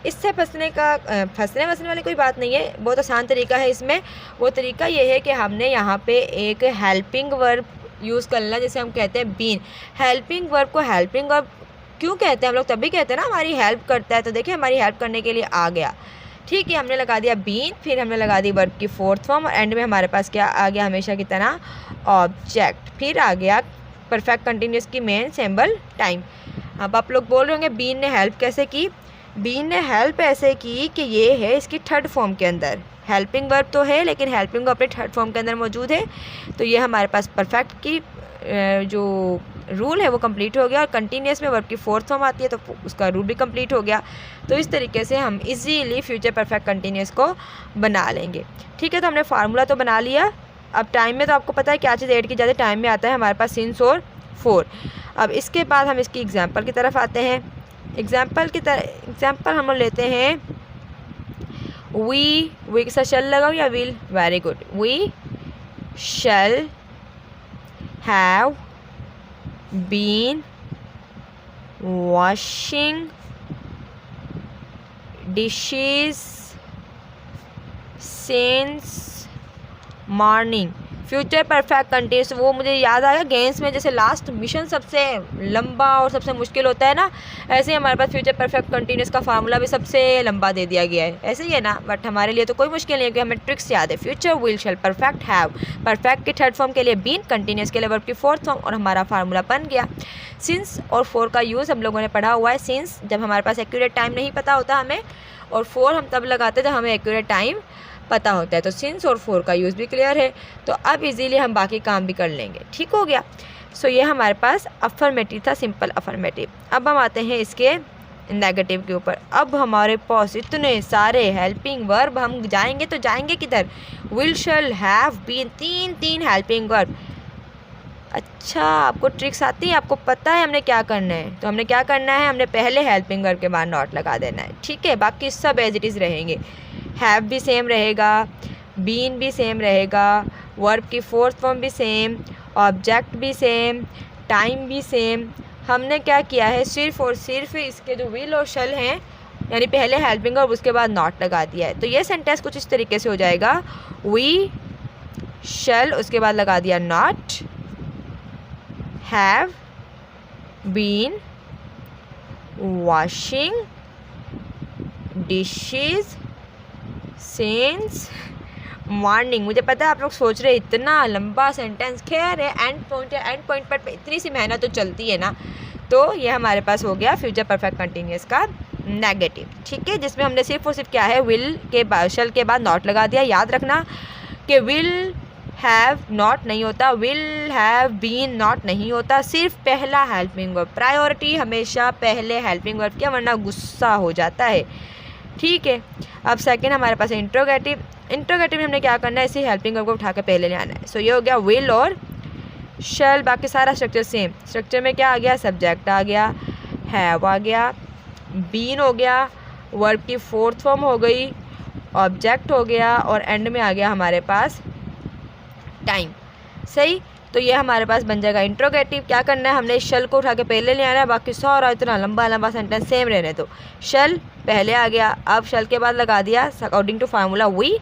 इससे फंसने वसने वाली कोई बात नहीं है, बहुत आसान तरीका है इसमें। वो तरीका ये है कि हमने यहाँ पे एक हेल्पिंग वर्ब यूज़ करना, जैसे हम कहते हैं बीन। हेल्पिंग वर्ब को हेल्पिंग वर्ब क्यों कहते हैं, हम लोग तभी कहते हैं ना हमारी हेल्प करता है। तो देखिए हमारी हेल्प करने के लिए आ गया। ठीक है, हमने लगा दिया बीन, फिर हमने लगा दी वर्ब की फोर्थ फॉर्म और एंड में हमारे पास क्या आ गया, हमेशा की तरह ऑब्जेक्ट। फिर आ गया परफेक्ट कंटिन्यूस की मेन सिंबल टाइम। अब आप लोग बोल रहे होंगे बीन ने हेल्प कैसे की। बीन ने हेल्प ऐसे की कि ये है इसकी थर्ड फॉर्म के अंदर, हेल्पिंग वर्ब तो है लेकिन हेल्पिंग वर्ब अपने थर्ड फॉर्म के अंदर मौजूद है। तो ये हमारे पास परफेक्ट की जो रूल है वो कंप्लीट हो गया। और कंटिन्यूस में वर्ब की फोर्थ फॉर्म आती है तो उसका रूल भी कंप्लीट हो गया। तो इस तरीके से हम इजीली फ्यूचर परफेक्ट कंटिन्यूस को बना लेंगे। ठीक है, तो हमने फार्मूला तो बना लिया। अब टाइम में तो आपको पता है क्या चीज़ ऐड की जाती है, टाइम में आता है हमारे पास सिंस और फोर। अब इसके बाद हम इसकी एग्जाम्पल की तरफ आते हैं। एग्जाम्पल हम लोग लेते हैं वी के साथ शल लगाओ या will, very good. We shall have been washing dishes since morning. Future perfect continuous, वो मुझे याद आया गेम्स में जैसे लास्ट मिशन सबसे लंबा और सबसे मुश्किल होता है ना, ऐसे ही हमारे पास फ्यूचर परफेक्ट कंटिन्यूस का फार्मूला भी सबसे लंबा दे दिया गया है। ऐसे ही है ना, बट हमारे लिए तो कोई मुश्किल नहीं है क्योंकि हमें ट्रिक्स याद है। Future will shall perfect have, perfect की थर्ड फॉर्म के लिए बीन, कंटिन्यूस के लिए वर्ब की फोर्थ फॉर्म, और हमारा फार्मूला बन गया। सिंस और फोर का यूज़ हम लोगों ने पढ़ा हुआ है। सिंस जब हमारे पास एक्यूरेट टाइम नहीं पता होता हमें, और फोर हम तब लगाते जब हमें एक्यूरेट टाइम पता होता है। तो सिंस और फोर का यूज़ भी क्लियर है, तो अब इजीली हम बाकी काम भी कर लेंगे। ठीक हो गया। सो ये हमारे पास अफर्मेटिव था, सिंपल अफर्मेटिव। अब हम आते हैं इसके नेगेटिव के ऊपर। अब हमारे पास इतने सारे हेल्पिंग वर्ब, हम जाएंगे तो जाएंगे किधर, विल शल हैव बीन, तीन हेल्पिंग वर्ब। अच्छा, आपको ट्रिक्स आती है, आपको पता है हमने क्या करना है। तो हमने क्या करना है, हमने पहले हेल्पिंग वर्ब के बाद नॉट लगा देना है। ठीक है, बाकी सब एज इट इज़ रहेंगे। हैव भी सेम रहेगा, बीन भी सेम रहेगा, वर्ब की फोर्थ फॉर्म भी सेम, ऑब्जेक्ट भी सेम, टाइम भी सेम। हमने क्या किया है, सिर्फ और सिर्फ इसके जो विल और शल हैं, यानी पहले हेल्पिंग और उसके बाद नॉट लगा दिया है। तो ये सेंटेंस कुछ इस तरीके से हो जाएगा, वी शल उसके बाद लगा दिया not, have been washing dishes since morning. मुझे पता है आप लोग सोच रहे इतना लंबा सेंटेंस, खैर है एंड पॉइंट पर इतनी सी मेहनत तो चलती है ना। तो ये हमारे पास हो गया फ्यूचर परफेक्ट कंटिन्यूस का नेगेटिव। ठीक है, जिसमें हमने सिर्फ और सिर्फ क्या है, विल के बाद शल के बाद नॉट लगा दिया। याद रखना कि विल हैव नॉट नहीं होता, विल हैव बीन नॉट नहीं होता, सिर्फ पहला हेल्पिंग वर्ब। प्रायोरिटी हमेशा पहले हेल्पिंग वर्ब की, वरना गुस्सा हो जाता है, ठीक है। अब सेकंड हमारे पास है इंट्रोगेटिव। इंट्रोगेटिव में हमने क्या करना है, इसी हेल्पिंग वर्ब को उठा के पहले ले आना है। सो ये हो गया विल और शैल। बाकी सारा स्ट्रक्चर सेम। स्ट्रक्चर में क्या आ गया, सब्जेक्ट आ गया, हैव आ गया, बीन हो गया, वर्ब की फोर्थ फॉर्म हो गई, ऑब्जेक्ट हो गया, और एंड में आ गया हमारे पास टाइम। सही, तो ये हमारे पास बन जाएगा इंट्रोगेटिव। क्या करना है, हमने शल को उठा के पहले ले आना है, बाकी सारा इतना लंबा लंबा सेंटेंस सेम रहने दो। शल पहले आ गया, अब शल के बाद लगा दिया अकॉर्डिंग टू फार्मूला वी,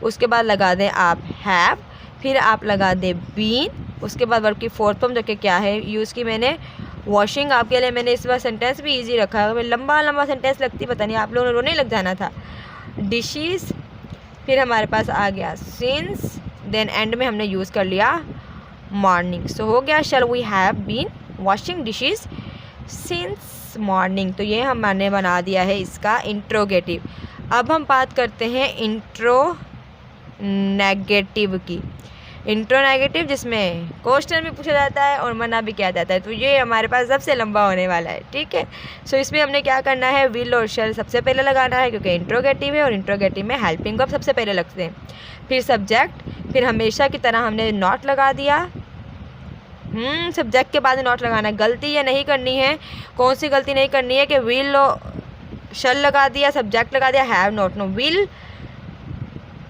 उसके बाद लगा दें आप हैव, फिर आप लगा दें बीन, उसके बाद वर्ब की फोर्थ फॉर्म जो कि क्या है यूज़ की मैंने वॉशिंग। आपके लिए मैंने इस बार सेंटेंस भी इजी रखा है, लंबा लंबा सेंटेंस लगती पता नहीं आप लोगों ने रोने लग जाना था। डिशेस, फिर हमारे पास आ गया सिंस, देन एंड में हमने यूज़ कर लिया मॉर्निंग। सो हो गया shall we have been washing dishes since morning. तो ये हमने बना दिया है इसका इंट्रोगेटिव। अब हम बात करते हैं इंट्रोनेगेटिव की। इंट्रोनेगेटिव जिसमें क्वेश्चन भी पूछा जाता है और मना भी किया जाता है, तो ये हमारे पास सबसे लंबा होने वाला है, ठीक है। सो इसमें हमने क्या करना है, विल और शैल सबसे पहले लगाना है क्योंकि इंट्रोगेटिव है, और इंट्रोगेटिव में हेल्पिंग वर्ब सबसे पहले लगते हैं, फिर सब्जेक्ट, फिर हमेशा की तरह हमने नॉट लगा दिया। सब्जेक्ट के बाद नॉट लगाना है। गलती ये नहीं करनी है, कौन सी गलती नहीं करनी है कि विल और शल लगा दिया, सब्जेक्ट लगा दिया, have not. No, will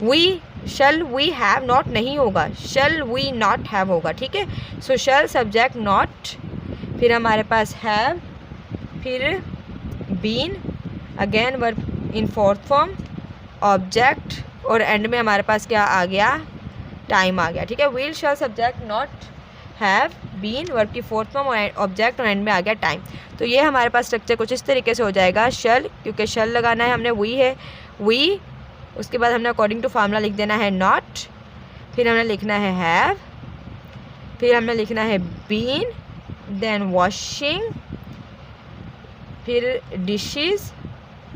we shall we have not नहीं होगा, शल वी नॉट हैव होगा, ठीक है। सो शल सब्जेक्ट नॉट, फिर हमारे पास हैव, फिर been, again verb in fourth form, object, और एंड में हमारे पास क्या आ गया, टाइम आ गया, ठीक है। Will shall subject not have been verb की फोर्थ फॉर्म और ऑब्जेक्ट, और एंड में आ गया टाइम। तो ये हमारे पास स्ट्रक्चर कुछ इस तरीके से हो जाएगा। शल, क्योंकि शल लगाना है हमने, वी है वी, उसके बाद हमने अकॉर्डिंग टू फार्मूला लिख देना है नॉट, फिर हमने लिखना है हैव, फिर हमने लिखना है बीन, देन वॉशिंग, फिर डिशेस,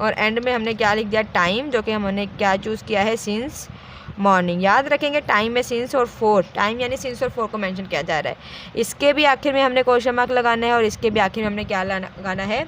और एंड में हमने क्या लिख दिया, टाइम, जो कि हमने क्या चूज़ किया है, सिंस मॉर्निंग। याद रखेंगे टाइम में सिंस और फोर, टाइम यानी सिंस और फोर को मेंशन किया जा रहा है। इसके भी आखिर में हमने क्वेश्चन मार्क लगाना है, और इसके भी आखिर में हमने क्या लगाना है,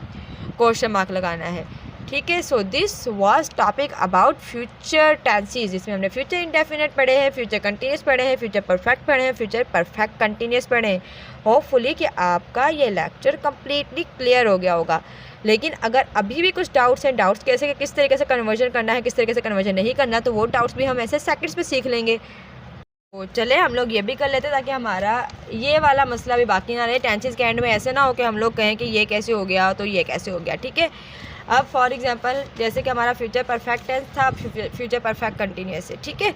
क्वेश्चन मार्क लगाना है, ठीक है। So this was topic about future tenses, जिसमें हमने फ्यूचर इंडेफिनिट पढ़े हैं, फ्यूचर कंटिन्यूस पढ़े हैं, फ्यूचर परफेक्ट पढ़े हैं, फ्यूचर परफेक्ट कंटिन्यूस पढ़े हैं। होपफुली कि आपका ये लेक्चर कम्प्लीटली क्लियर हो गया होगा। लेकिन अगर अभी भी कुछ डाउट्स हैं, डाउट्स कैसे किस तरीके से कन्वर्जन करना है, किस तरीके से कन्वर्जन नहीं करना, तो वो डाउट्स भी हम ऐसे सेकंड्स में सीख लेंगे। तो चले हम लोग ये भी कर लेते हैं ताकि हमारा ये वाला मसला भी बाकी ना रहे। टेंसेस के एंड में ऐसे ना हो कि हम लोग कहें कि ये कैसे हो गया तो ये कैसे हो गया, ठीक है। अब फॉर एग्जांपल जैसे कि हमारा फ्यूचर परफेक्ट टेंस था, फ्यूचर परफेक्ट कंटिन्यूअस है, ठीक है।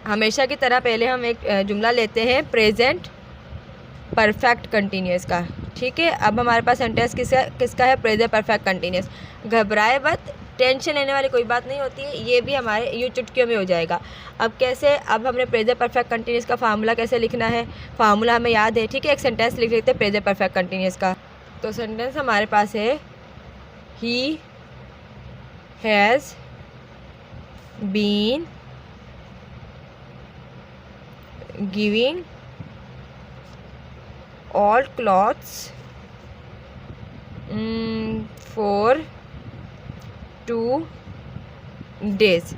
हमेशा की तरह पहले हम एक जुमला लेते हैं प्रेजेंट परफेक्ट कंटिन्यूअस का, ठीक है। अब हमारे पास सेंटेंस किसका है, प्रेजेंट परफेक्ट कंटिन्यूअस। घबराए मत, टेंशन लेने वाली कोई बात नहीं होती है, ये भी हमारे यूँ चुटकियों में हो जाएगा। अब कैसे, अब हमने प्रेजेंट परफेक्ट कंटिन्यूअस का फार्मूला कैसे लिखना है, फार्मूला हमें याद है, ठीक है। एक सेंटेंस लिख लेते हैं प्रेजेंट परफेक्ट कंटिन्यूअस का। तो सेंटेंस हमारे पास है, he has been giving old clothes for 2 days।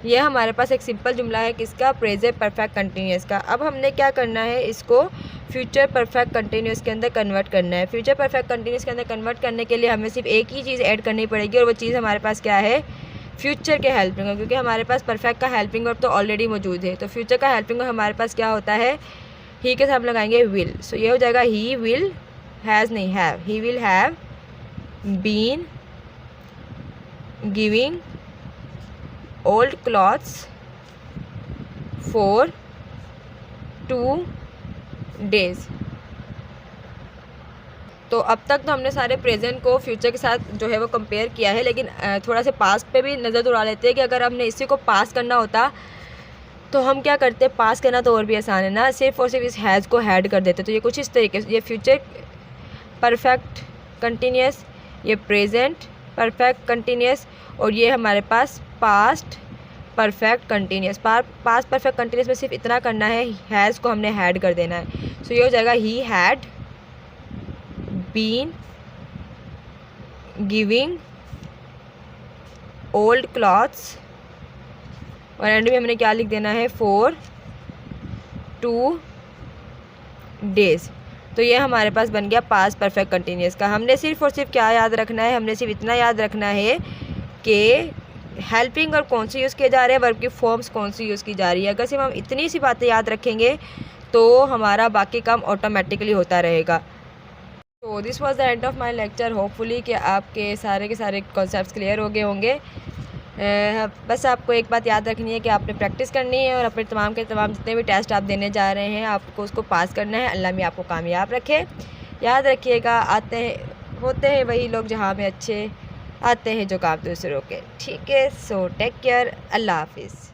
ये हमारे पास एक सिंपल जुमला है किसका, प्रेजेंट परफेक्ट कंटिन्यूअस का। अब हमने क्या करना है, इसको फ्यूचर परफेक्ट कंटिन्यूअस के अंदर कन्वर्ट करना है। फ्यूचर परफेक्ट कंटिन्यूअस के अंदर कन्वर्ट करने के लिए हमें सिर्फ एक ही चीज़ ऐड करनी पड़ेगी, और वो चीज़ हमारे पास क्या है, फ्यूचर के हेल्पिंग वर्ब, क्योंकि हमारे पास परफेक्ट का हेल्पिंग वर्ब तो ऑलरेडी मौजूद है। तो फ्यूचर का हेल्पिंग वर्ब हमारे पास क्या होता है, ही के साथ हम लगाएंगे विल। सो ये हो जाएगा ही विल, हैज़ नहीं have, he will have been giving old clothes for 2 days। तो अब तक तो हमने सारे प्रेजेंट को फ्यूचर के साथ जो है वो कंपेयर किया है, लेकिन थोड़ा सा पास्ट पे भी नज़र दौड़ा लेते हैं कि अगर हमने इसी को पास करना होता तो हम क्या करते, पास करना तो और भी आसान है ना, सिर्फ और सिर्फ इस हैज़ को ऐड कर देते। तो ये कुछ इस तरीके से, ये फ्यूचर परफेक्ट कंटिन्यूअस, ये प्रेजेंट परफेक्ट कंटिन्यूअस, और ये हमारे पास past perfect continuous. Past perfect continuous में सिर्फ इतना करना है, हैज़ को हमने हैड कर देना है। सो ये हो जाएगा ही had been giving old clothes, और एंड में हमने क्या लिख देना है, फॉर 2 days। तो ये हमारे पास बन गया पास्ट परफेक्ट कंटिन्यूस का। हमने सिर्फ और सिर्फ क्या याद रखना है, हमने सिर्फ इतना याद रखना है कि हेल्पिंग और कौन से यूज़ किए जा रहे हैं, वर्ब की फॉर्म्स कौन सी यूज़ की जा रही है। अगर सिर्फ हम इतनी सी बातें याद रखेंगे तो हमारा बाकी काम ऑटोमेटिकली होता रहेगा। तो this was the end of my lecture. Hopefully कि आपके सारे के सारे कॉन्सेप्ट्स क्लियर हो गए होंगे। बस आपको एक बात याद रखनी है कि आपने प्रैक्टिस करनी है और अपने तमाम के तमाम जितने भी टेस्ट आप देने जा रहे हैं आपको उसको पास करना है। अल्लाह में आपको कामयाब रखे। याद रखिएगा, होते हैं वही लोग जहाँ में अच्छे, आते हैं जो काम दूसरों के। ठीक है, सो टेक केयर, अल्लाह हाफिज़।